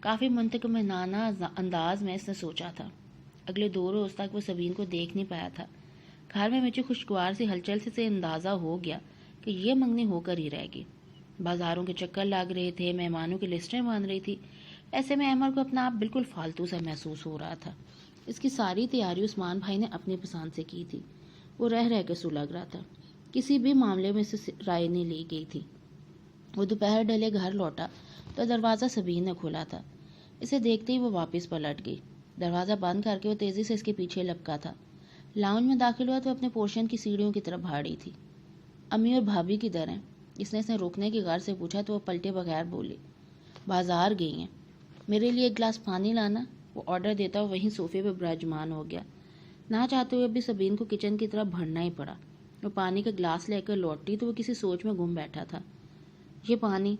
کافی منتقمانہ انداز میں اس نے سوچا تھا۔ اگلے 2 روز تک وہ سبین کو دیکھ نہیں پایا تھا۔ گھر میں مچی خوشگوار سی ہلچل سے اندازہ ہو گیا کہ یہ منگنی ہو کر ہی رہے گی۔ بازاروں کے چکر لگ رہے تھے، مہمانوں کی لسٹیں بن رہی تھی۔ ایسے میں احمد کو اپنا آپ بالکل فالتو سا محسوس ہو رہا تھا۔ اس کی ساری تیاری عثمان بھائی نے اپنی پسند سے کی تھی۔ وہ رہ رہ کے سلگ رہا تھا، کسی بھی معاملے میں سے رائے نہیں لی گئی تھی۔ وہ دوپہر ڈلے گھر لوٹا تو دروازہ سبین نے کھولا تھا۔ اسے دیکھتے ہی وہ واپس پلٹ گئی۔ دروازہ بند کر کے وہ تیزی سے اس کے پیچھے لپکا تھا۔ لاؤنج میں داخل ہوا تو اپنے پورشن کی سیڑھیوں کی طرف بھاڑی تھی۔ امی اور بھابھی کدھر ہیں؟ اس نے روکنے کی غرض سے پوچھا تو وہ پلٹے بغیر بولی، بازار گئی ہیں۔ میرے لیے ایک گلاس پانی لانا۔ وہ آرڈر دیتا ہوا وہیں صوفے پہ براجمان ہو گیا۔ نہ چاہتے ہوئے بھی سبین کو کچن کی طرف بڑھنا ہی پڑا۔ وہ پانی کا گلاس لے کر لوٹی تو وہ کسی سوچ میں گم بیٹھا تھا۔ یہ پانی؟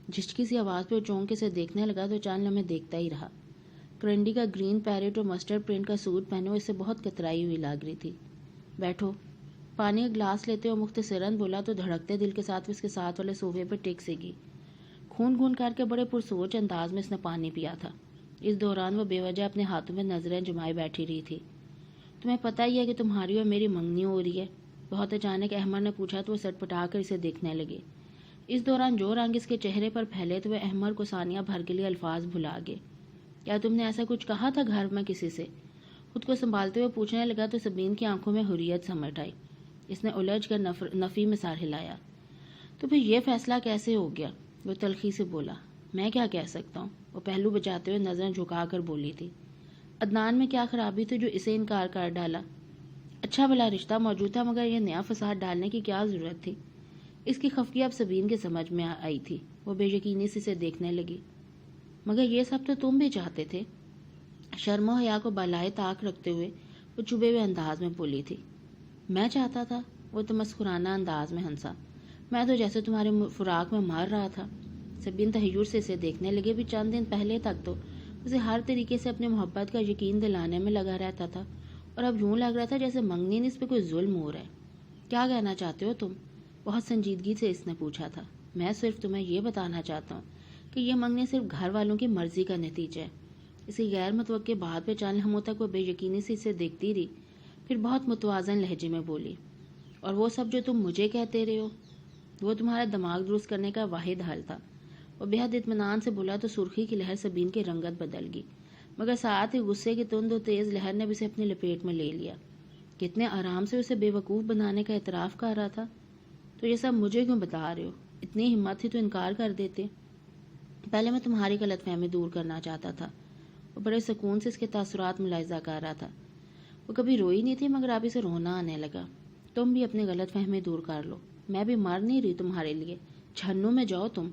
جھٹکی سی آواز پہ وہ چونک کے اسے دیکھنے لگا تو چند لمحے دیکھتا ہی رہا۔ کرنڈی کا گرین پیرٹ اور مسٹرڈ پرنٹ کا سوٹ پہنے ہوئے اسے بہت کترائی ہوئی لگ رہی تھی۔ بیٹھو۔ پانی کا گلاس لیتے ہوئے مختصراً بولا تو دھڑکتے دل کے ساتھ اس کے ساتھ والے صوفے پہ ٹک سے گی۔ خون خون کر کے بڑے پرسوچ انداز میں اس نے پانی پیا تھا۔ اس دوران وہ بے وجہ اپنے ہاتھوں میں نظریں جمائے بیٹھی رہی تھی۔ تمہیں پتہ ہی ہے کہ تمہاری اور میری منگنی ہو رہی ہے؟ بہت اچانک احمد نے پوچھا تو وہ سٹ پٹا کر اسے دیکھنے لگے۔ اس دوران جو رنگ اس کے چہرے پر پھیلے تو وہ احمد کو ثانیہ بھر کے لیے الفاظ بھلا گئے۔ کیا تم نے ایسا کچھ کہا تھا گھر میں کسی سے؟ خود کو سنبھالتے ہوئے پوچھنے لگا تو سبین کی آنکھوں میں حریت سمٹ آئی۔ اس نے الجھ کر نفی میں سر ہلایا۔ تو پھر یہ فیصلہ کیسے ہو گیا؟ وہ تلخی سے بولا۔ میں کیا کہہ سکتا ہوں؟ وہ پہلو بچاتے ہوئے نظریں جھکا کر بولی تھی۔ عدنان میں کیا خرابی تھی جو اسے انکار کر ڈالا؟ اچھا بھلا رشتہ موجود تھا، مگر یہ نیا فساد ڈالنے کی کیا ضرورت تھی؟ اس کی خفگی اب سبین کے سمجھ میں آئی تھی۔ وہ بے یقینی سے اسے دیکھنے لگی۔ مگر یہ سب تو تم بھی چاہتے تھے۔ شرم و حیا کو بالائے طاق رکھتے ہوئے وہ چبھے ہوئے انداز میں بولی تھی۔ میں چاہتا تھا؟ وہ تمسخرانہ انداز میں ہنسا۔ میں تو جیسے تمہارے فراق میں مر رہا تھا۔ سبین تحیر سے اسے دیکھنے لگے۔ بھی چند دن پہلے تک تو اسے ہر طریقے سے اپنے محبت کا یقین دلانے میں لگا رہتا تھا، اور اب یوں لگ رہا تھا جیسے منگنی نے اس پہ کوئی ظلم ہو رہا ہے۔ کیا کہنا چاہتے ہو تم؟ بہت سنجیدگی سے اس نے پوچھا تھا۔ میں صرف تمہیں یہ بتانا چاہتا ہوں کہ یہ منگنی صرف گھر والوں کی مرضی کا نتیجہ ہے۔ اسی غیر متوقع بات پہ چند لمحوں تک وہ بے یقینی سے اسے دیکھتی رہی، پھر بہت متوازن لہجے میں بولی، اور وہ سب جو تم مجھے کہتے رہے ہو وہ تمہارا دماغ درست کرنے کا واحد حل تھا۔ وہ بے حد اطمینان سے بولا تو سرخی کی لہر سبین کی رنگت بدل گئی، مگر ساتھ ہی غصے کی تند و تیز لہر نے بھی اسے اپنی لپیٹ میں لے لیا۔ کتنے آرام سے اسے بے وقوف بنانے کا اعتراف کر رہا تھا۔ تو یہ سب مجھے کیوں بتا رہے ہو؟ اتنی ہمت تھی تو انکار کر دیتے۔ پہلے میں تمہاری غلط فہمی دور کرنا چاہتا تھا۔ وہ بڑے سکون سے اس کے تاثرات ملاحظہ کر رہا تھا۔ وہ کبھی روئی نہیں تھی، مگر اب اسے رونا آنے لگا۔ تم بھی اپنی غلط فہمی دور کر لو۔ میں بھی مر نہیں رہی تمہارے لیے۔ جھنوں میں جاؤ تم۔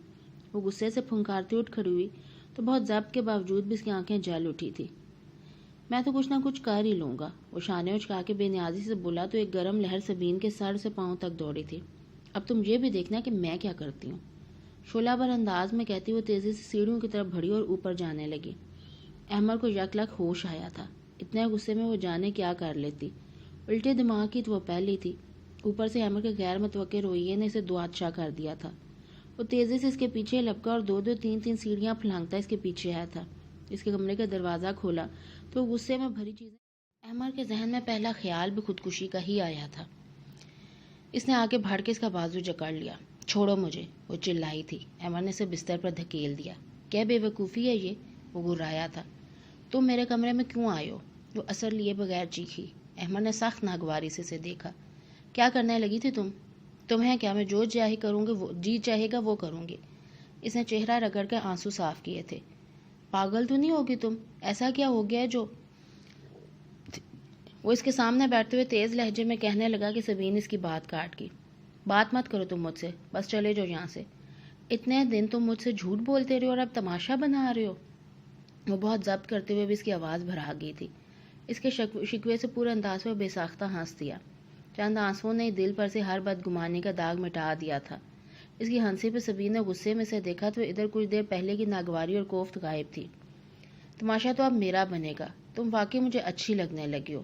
وہ غصے سے پھنکارتی اٹھ کھڑی ہوئی تو بہت ضبط کے باوجود بھی اس کی آنکھیں جل اٹھی تھی۔ میں تو کچھ نہ کچھ کر ہی لوں گا۔ وہ شانے اچکا کے بے نیازی سے بولا تو ایک گرم لہر سبین کے سر سے پاؤں تک دوڑی تھی۔ اب تم یہ بھی دیکھنا کہ میں کیا کرتی ہوں۔ شعلہ بھر انداز میں کہتی وہ تیزی سے سیڑھیوں کی طرف بڑھی اور اوپر جانے لگی۔ احمد کو یکلک ہوش آیا تھا۔ اتنے غصے میں وہ جانے کیا کر لیتی۔ الٹے دماغ کی تو وہ پہلی تھی۔ اوپر سے احمد کے غیر متوقع رویے نے اسے دوچا کر دیا تھا۔ وہ تیزی سے اس کے پیچھے لپکا اور دو تین سیڑھیاں پھلانگتا اس کے پیچھے آیا تھا۔ اس کے کمرے کا دروازہ کھولا تو غصے میں بھری چیزیں، احمر کے ذہن میں پہلا خیال بھی خودکشی کا ہی آیا تھا۔ اس نے آگے بڑھ کے اس کا بازو جکڑ لیا۔ چھوڑو مجھے، وہ چلائی تھی۔ احمر نے اسے بستر پر دھکیل دیا۔ کیا بے وقوفی ہے یہ؟ وہ گھرایا تھا۔ تم میرے کمرے میں کیوں آئے ہو؟ وہ اثر لیے بغیر چیخی۔ احمر نے سخت ناگواری سے اسے دیکھا۔ کیا کرنے لگی تھی تم؟ تمہیں کیا، میں جو چاہے کروں گی، وہ جی چاہے گا وہ کروں گی۔ اس نے چہرہ رگڑ کے آنسو صاف کیے تھے۔ پاگل تو نہیں ہوگی تم؟ ایسا کیا ہو گیا ہے جو؟ وہ اس کے سامنے بیٹھتے ہوئے تیز لہجے میں کہنے لگا کہ سبین اس کی بات کاٹ گئی۔ بات مت کرو تم مجھ سے، بس چلے جاؤ یہاں سے۔ اتنے دن تم مجھ سے جھوٹ بولتے رہے اور اب تماشا بنا رہے ہو۔ وہ بہت ضبط کرتے ہوئے بھی اس کی آواز بھرا گئی تھی۔ اس کے شکوے سے پورے انداز میں بے ساختہ ہنس دیا۔ چند آنسوؤں نے دل پر سے ہر بدگمانی کا داغ مٹا دیا تھا۔ اس کی ہنسی پہ سبین نے غصے میں سے دیکھا تو ادھر کچھ دیر پہلے کی ناگواری اور کوفت غائب تھی۔ تماشا تو اب میرا بنے گا، تم واقعی مجھے اچھی لگنے لگی ہو۔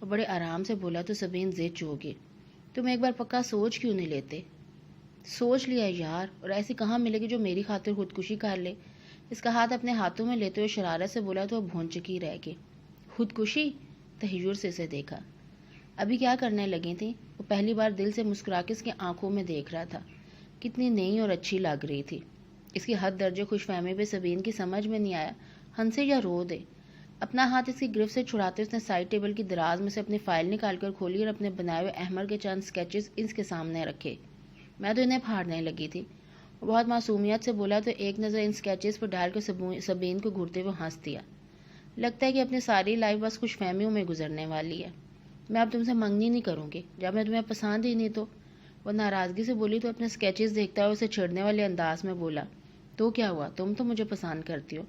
وہ بڑے آرام سے بولا تو سبین ضد چوکی۔ تم ایک بار پکا سوچ کیوں نہیں لیتے؟ سوچ لیا یار، اور ایسی کہاں ملے گی جو میری خاطر خودکشی کر لے؟ اس کا ہاتھ اپنے ہاتھوں میں لیتے ہوئے شرارت سے بولا تو وہ بھونچکی رہ گئی۔ خودکشی؟ تحیر سے اسے دیکھا۔ ابھی کیا کرنے لگی تھی؟ وہ پہلی بار دل سے مسکرا کے اس کی آنکھوں میں دیکھ رہا تھا۔ کتنی نئی اور اچھی لگ رہی تھی۔ اس کی حد درجے خوش فہمی پہ سبین کی سمجھ میں نہیں آیا ہنسے یا رو دے۔ اپنا ہاتھ اس کی گرفت سے چھڑاتے اس نے سائڈ ٹیبل کی دراز میں سے اپنی فائل نکال کر کھولی اور اپنے بنائے ہوئے احمر کے چند سکیچز اس کے سامنے رکھے۔ میں تو انہیں پھاڑنے لگی تھی۔ وہ بہت معصومیت سے بولا تو ایک نظر ان سکیچز پر ڈال کر سبین کو گھورتے ہوئے ہنس دیا۔ لگتا ہے کہ اپنی ساری لائف بس خوش فہمیوں میں گزرنے والی ہے۔ میں اب تم سے منگنی نہیں کروں گی، جب میں تمہیں پسند ہی نہیں تو۔ وہ ناراضگی سے بولی تو اپنے سکیچز دیکھتا ہوا اسے چھیڑنے والے انداز میں بولا، تو کیا ہوا، تم تو مجھے پسند کرتی ہو،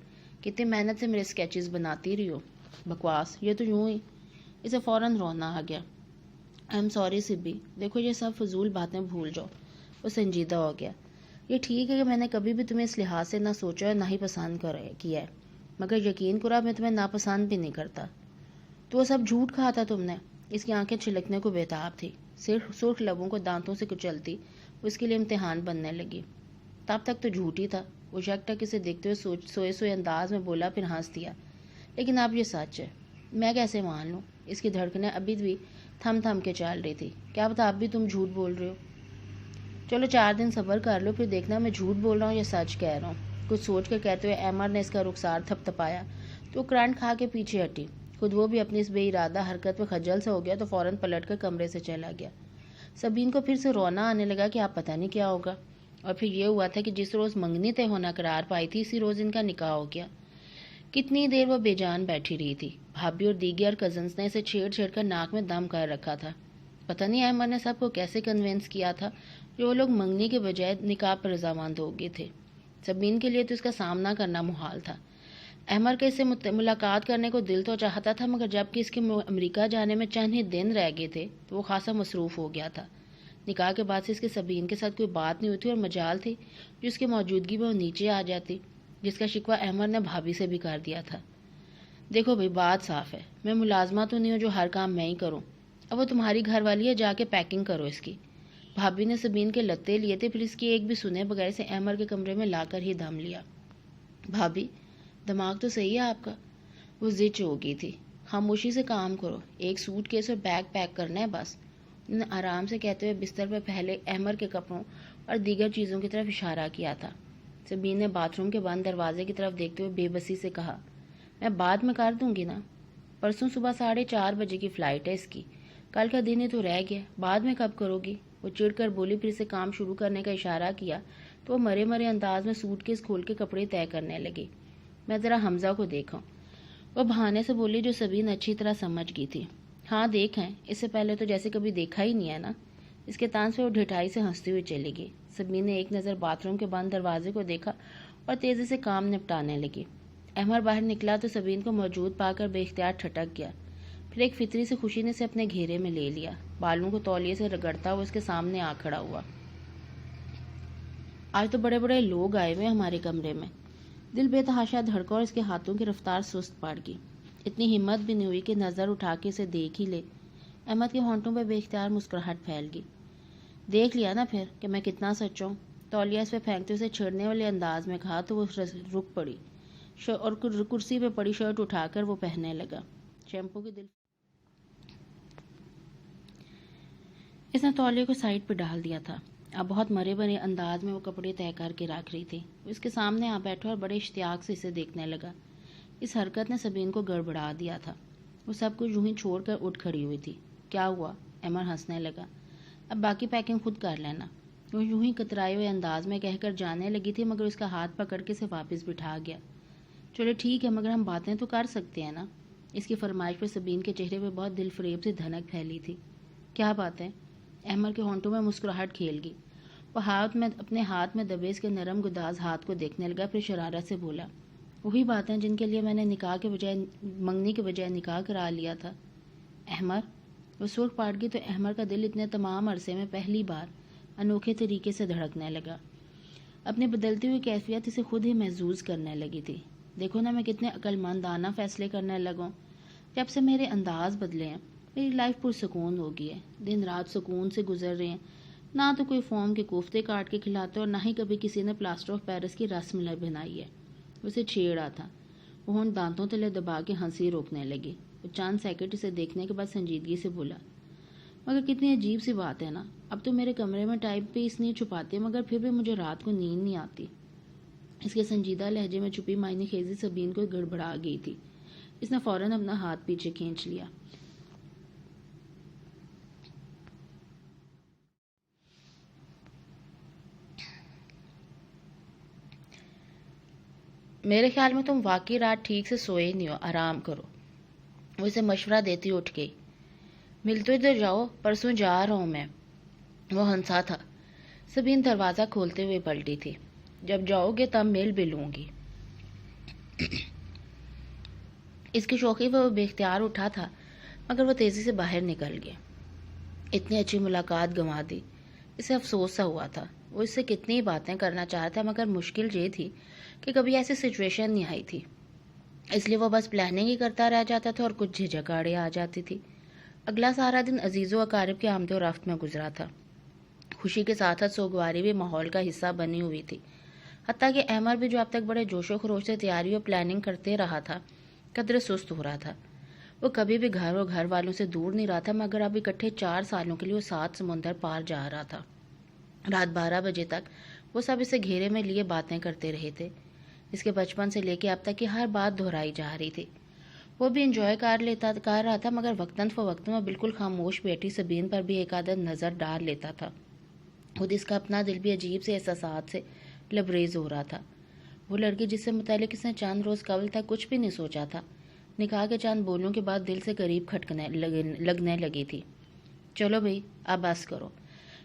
کتنی محنت سے میرے سکیچز بناتی رہی ہو۔ بکواس، یہ تو یوں ہی۔ اسے فوراً رونا آ گیا۔ آئی ایم سوری سبی، دیکھو یہ سب فضول باتیں بھول جاؤ۔ وہ سنجیدہ ہو گیا۔ یہ ٹھیک ہے کہ میں نے کبھی بھی تمہیں اس لحاظ سے نہ سوچا اور نہ ہی پسند کیا ہے، مگر یقین کرو میں تمہیں ناپسند بھی نہیں کرتا۔ تو وہ سب جھوٹ کہا تھا تم نے؟ اس کی آنکھیں چھلکنے کو بےتاب تھی۔ سرخ لبوں کو دانتوں سے کچلتی وہ اس کے لیے امتحان بننے لگی۔ تب تک تو جھوٹ ہی تھا، وہ یک ٹک اسے دیکھتے ہوئے سوئے انداز میں بولا، پھر ہنس دیا۔ لیکن اب یہ سچ ہے، میں کیسے مان لوں؟ اس کی دھڑکنیں ابھی بھی تھم کے چل رہی تھی۔ کیا پتا اب بھی تم جھوٹ بول رہے ہو؟ چلو 4 دن صبر کر لو، پھر دیکھنا میں جھوٹ بول رہا ہوں یا سچ کہہ رہا ہوں۔ کچھ سوچ کر کہتے ہوئے احمر نے اس کا رخسار تھپتھپایا تو کرنٹ کھا کے پیچھے ہٹی۔ خود وہ بھی اپنی اس بے ارادہ حرکت میں خجل سے ہو گیا تو فوراً پلٹ کر کمرے سے چلا گیا۔ سبین کو پھر سے رونا آنے لگا کہ آپ پتہ نہیں کیا ہوگا، اور پھر یہ ہوا تھا کہ جس روز منگنی طے ہونا قرار پائی تھی اسی روز ان کا نکاح ہو گیا۔ کتنی دیر وہ بے جان بیٹھی رہی تھی۔ بھابھی اور دیگر کزنس نے اسے چھیڑ کر ناک میں دم کر رکھا تھا۔ پتہ نہیں احمد نے سب کو کیسے کنونس کیا تھا جو وہ لوگ منگنی کے بجائے نکاح پر رضامند ہو گئے تھے۔ سبین کے لیے تو اس کا سامنا کرنا محال تھا۔ احمد کے اس سے ملاقات کرنے کو دل تو چاہتا تھا، مگر جب کہ اس کے امریکہ جانے میں چند ہی دن رہ گئے تھے تو وہ خاصا مصروف ہو گیا تھا۔ نکاح کے بعد سے اس کے سبین کے ساتھ کوئی بات نہیں ہوئی تھی اور مجال تھی جو اس کی موجودگی میں وہ نیچے آ جاتی، جس کا شکوہ احمد نے بھابھی سے بھی کر دیا تھا۔ دیکھو بھائی، بات صاف ہے، میں ملازمہ تو نہیں ہوں جو ہر کام میں ہی کروں۔ اب وہ تمہاری گھر والی ہے، جا کے پیکنگ کرو اس کی۔ بھابھی نے سبین کے لتے لیے تھے، پھر اس کی ایک بھی سنے بغیر سے احمد کے کمرے میں لا کر ہی دم لیا۔ بھابھی، دماغ تو صحیح ہے آپ کا؟ وہ ضد ہو گئی تھی۔ خاموشی سے کام کرو، ایک سوٹ کیس اور بیگ پیک کرنا ہے بس، انہوں نے آرام سے کہتے ہوئے بستر پر پہلے احمد کے کپڑوں اور دیگر چیزوں کی طرف اشارہ کیا تھا۔ سبین نے باتھ روم کے بند دروازے کی طرف دیکھتے ہوئے بے بسی سے کہا، میں بعد میں کر دوں گی نا، پرسوں صبح 4:30 بجے کی فلائٹ ہے اس کی، کل کا دن ہی تو رہ گیا، بعد میں کب کرو گی؟ وہ چڑ کر بولی، پھر اسے کام شروع کرنے کا اشارہ کیا تو وہ مرے انداز میں سوٹ کیس کھول کے کپڑے طے کرنے لگی۔ میں ذرا حمزہ کو دیکھوں، وہ بہانے سے بولی جو سبین اچھی طرح سمجھ گئی تھی۔ ہاں دیکھیں، اس سے پہلے تو جیسے کبھی دیکھا ہی نہیں ہے نا۔ اس کے طنز پہ وہ ڈھٹائی سے ہنستی ہوئی چلی گئی۔ سبین نے ایک نظر باتھ روم کے بند دروازے کو دیکھا اور تیزی سے کام نپٹانے لگی۔ احمد باہر نکلا تو سبین کو موجود پا کر بے اختیار ٹھٹک گیا، پھر ایک فطری سے خوشی نے اسے اپنے گھیرے میں لے لیا۔ بالوں کو تولیے سے رگڑتا ہوا اس کے سامنے آ کھڑا ہوا۔ آج تو بڑے لوگ آئے ہوئے ہمارے کمرے میں۔ دل بے تحاشا دھڑکا اور اس کے ہاتھوں کی رفتار سست پڑ گئی۔ اتنی ہمت بھی نہیں ہوئی کہ نظر اٹھا کے اسے دیکھ ہی لے۔ احمد کے ہونٹوں پہ بے اختیار مسکراہٹ پھیل گئی۔ دیکھ لیا نا پھر کہ میں کتنا سچا ہوں، تولیہ اس پہ پھینکتے اسے چھڑنے والے انداز میں کہا تو وہ رک پڑی اور کرسی پہ پڑی شرٹ اٹھا کر وہ پہننے لگا. شیمپو کی دل اس نے تولیہ کو سائڈ پہ ڈال دیا تھا. اب بہت مرے بھرے انداز میں وہ کپڑے طے کر کے رکھ رہی تھی. وہ اس کے سامنے آ بیٹھا اور بڑے اشتیاق سے اسے دیکھنے لگا. اس حرکت نے سبین کو گڑبڑا دیا تھا. وہ سب کچھ یوں ہی چھوڑ کر اٹھ کھڑی ہوئی تھی. کیا ہوا؟ ایمر ہنسنے لگا. اب باقی پیکنگ خود کر لینا. وہ یوں ہی کترائے ہوئے انداز میں کہہ کر جانے لگی تھی مگر اس کا ہاتھ پکڑ کے اسے واپس بٹھا گیا. چلو ٹھیک ہے مگر ہم باتیں تو کر سکتے ہیں نا. اس کی فرمائش پر سبین کے چہرے پہ بہت دل فریب سے دھنک پھیلی تھی. کیا باتیں؟ ایمر کے ہونٹوں میں مسکراہٹ کھیل گئی. وہ اپنے ہاتھ میں دبے اس کے نرم گداز ہاتھ کو دیکھنے لگا. پھر شرارت سے بولا, وہی باتیں جن کے لیے میں نے نکاح کے بجائے منگنی کے بجائے نکاح کرا لیا تھا. احمر. وہ سرخ پاٹ گئی تو احمر کا دل اتنے تمام عرصے میں پہلی بار انوکھے طریقے سے دھڑکنے لگا. اپنی بدلتی ہوئی کیفیت اسے خود ہی محظوظ کرنے لگی تھی. دیکھو نا میں کتنے عقل مندانہ فیصلے کرنے لگوں. جب سے میرے انداز بدلے ہیں میری لائف پرسکون ہو گئی ہے. دن رات سکون سے گزر رہے ہیں. نہ تو کوئی فارم کے کوفتے کاٹ کے کھلاتے اور نہ ہی کبھی کسی نے پلاسٹر آف پیرس کی رسم بنائی ہے. اسے چھیڑا تھا. وہ ہونٹ دانتوں تلے دبا کے ہنسی روکنے لگی. وہ چند سیکنڈ اسے دیکھنے کے بعد سنجیدگی سے بولا, مگر کتنی عجیب سی بات ہے نا. اب تو میرے کمرے میں ٹائپ پہ اس لیے چھپاتے مگر پھر بھی مجھے رات کو نیند نہیں آتی. اس کے سنجیدہ لہجے میں چھپی معنی خیزی سبین کو گڑبڑا گئی تھی. اس نے فوراً اپنا ہاتھ پیچھے کھینچ لیا. میرے خیال میں تم واقعی رات ٹھیک سے سوئے نہیں ہو. آرام کرو. وہ اسے مشورہ دیتی اٹھ گئی. مل تو ادھر جاؤ, پرسوں جا رہا ہوں میں. وہ ہنسا تھا. سبین دروازہ کھولتے ہوئے پلٹی تھی. جب جاؤ گے تب مل بھی لوں گی. اس کی شوخی وہ بے اختیار اٹھا تھا مگر وہ تیزی سے باہر نکل گیا. اتنی اچھی ملاقات گنوا دی. اسے افسوس سا ہوا تھا. وہ اس سے کتنی باتیں کرنا چاہتا مگر مشکل یہ تھی کہ کبھی ایسی سچویشن نہیں آئی تھی. اس لیے وہ بس پلاننگ ہی کرتا رہ جاتا تھا اور کچھ جھجک آڑے آ جاتی تھی. اگلا سارا دن عزیز و اقارب کے آمد و رفت میں گزرا تھا. خوشی کے ساتھ ساتھ سوگواری بھی ماحول کا حصہ بنی ہوئی تھی. حتیٰ کہ احمر بھی جو اب تک بڑے جوش و خروش سے تیاری اور پلاننگ کرتے رہا تھا قدرے سست ہو رہا تھا. وہ کبھی بھی گھر اور گھر والوں سے دور نہیں رہا تھا مگر اب اکٹھے 4 سالوں کے لیے وہ 7 سمندر پار جا رہا تھا. رات 12 بجے تک وہ سب اسے گھیرے میں لیے باتیں کرتے رہے تھے. اس کے بچپن سے لے کے اب تک کی ہر بات دہرائی جا رہی تھی. وہ بھی انجوائے کر رہا تھا مگر وقتاً فوقتاً وہ بالکل خاموش بیٹھی سبین پر بھی ایک عدد نظر ڈال لیتا تھا. خود اس کا اپنا دل بھی عجیب سے احساسات سے لبریز ہو رہا تھا. وہ لڑکی جس سے متعلق اس نے چند روز قبل تک کچھ بھی نہیں سوچا تھا نکاح کے چند بولوں کے بعد دل سے قریب لگنے لگی تھی. چلو بھئی اب بس کرو.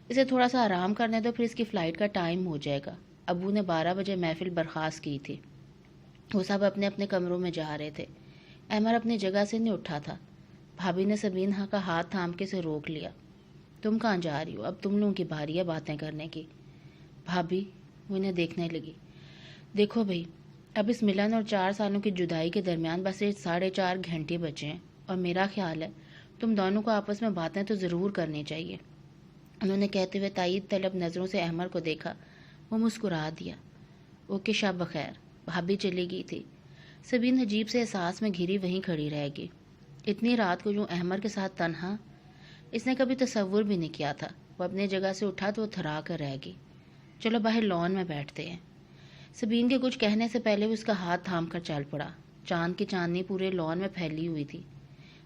اسے تھوڑا سا آرام کرنے دو, پھر اس کی فلائٹ کا ٹائم ہو جائے گا. ابو نے 12 بجے محفل برخاست کی تھی. وہ سب اپنے اپنے کمروں میں جا رہے تھے. احمر اپنی جگہ سے نہیں اٹھا تھا. بھابھی نے سبین کا ہاتھ تھام کے اسے روک لیا. تم کہاں جا رہی ہو؟ اب تم لوگوں کی باری ہے باتیں کرنے کی. بھابھی. وہ انہیں دیکھنے لگی. دیکھو بھائی, اب اس ملن اور 4 سالوں کی جدائی کے درمیان بس 4.5 گھنٹے بچے ہیں اور میرا خیال ہے تم دونوں کو آپس میں باتیں تو ضرور کرنی چاہیے. انہوں نے کہتے ہوئے تائید طلب نظروں سے احمر کو دیکھا. وہ مسکرا دیا. اوکے شب بخیر. بھابھی چلی گئی تھی. سبین عجیب سے احساس میں گھری وہیں کھڑی رہ گئی. اتنی رات کو یوں احمر کے ساتھ تنہا اس نے کبھی تصور بھی نہیں کیا تھا. وہ اپنی جگہ سے اٹھا تو وہ تھرا کر رہ گئی. چلو باہر لان میں بیٹھتے ہیں. سبین کے کچھ کہنے سے پہلے وہ اس کا ہاتھ تھام کر چل پڑا. چاند کی چاندنی پورے لان میں پھیلی ہوئی تھی.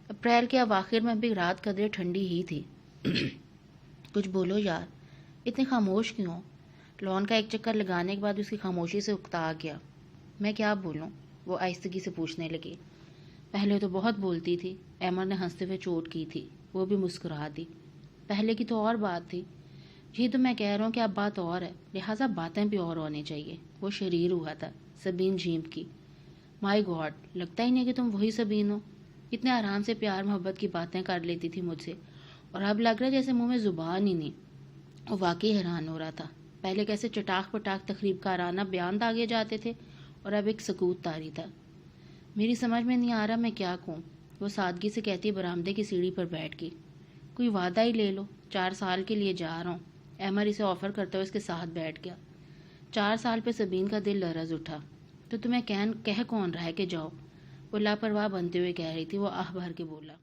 اپریل کے اواخر میں بھی رات قدرے ٹھنڈی ہی تھی. کچھ بولو یار, اتنے خاموش کیوں؟ لان کا ایک چکر لگانے کے بعد اس کی خاموشی سے اکتا گیا. میں کیا بولوں؟ وہ آہستگی سے پوچھنے لگی. پہلے تو بہت بولتی تھی. احمر نے ہنستے ہوئے چوٹ کی تھی. وہ بھی مسکرا دی. پہلے کی تو اور بات تھی. یہی تو میں کہہ رہا ہوں کہ اب بات اور ہے, لہٰذا باتیں بھی اور ہونی چاہیے. وہ شریر ہوا تھا. سبین جھینپ کی. مائی گاڈ, لگتا ہی نہیں کہ تم وہی سبین ہو. اتنے آرام سے پیار محبت کی باتیں کر لیتی تھی مجھ سے اور اب لگ رہا ہے جیسے منہ میں زبان ہی نہیں. وہ واقعی حیران ہو رہا تھا. پہلے کیسے چٹاخ پٹاخ تقریب کارانہ بیان داغے جاتے تھے اور اب ایک سکوت طاری تھا. میری سمجھ میں نہیں آ رہا میں کیا کہوں. وہ سادگی سے کہتی برآمدے کی سیڑھی پر بیٹھ گئی. کوئی وعدہ ہی لے لو. 4 سال کے لیے جا رہا ہوں. ایمر اسے آفر کرتے ہوئے اس کے ساتھ بیٹھ گیا۔ 4 سال پہ سبین کا دل لرز اٹھا۔ تو تمہیں کہہ کون رہا ہے کہ جاؤ؟ وہ لاپرواہ بنتے ہوئے کہہ رہی تھی۔ وہ آہ بھر کے بولا۔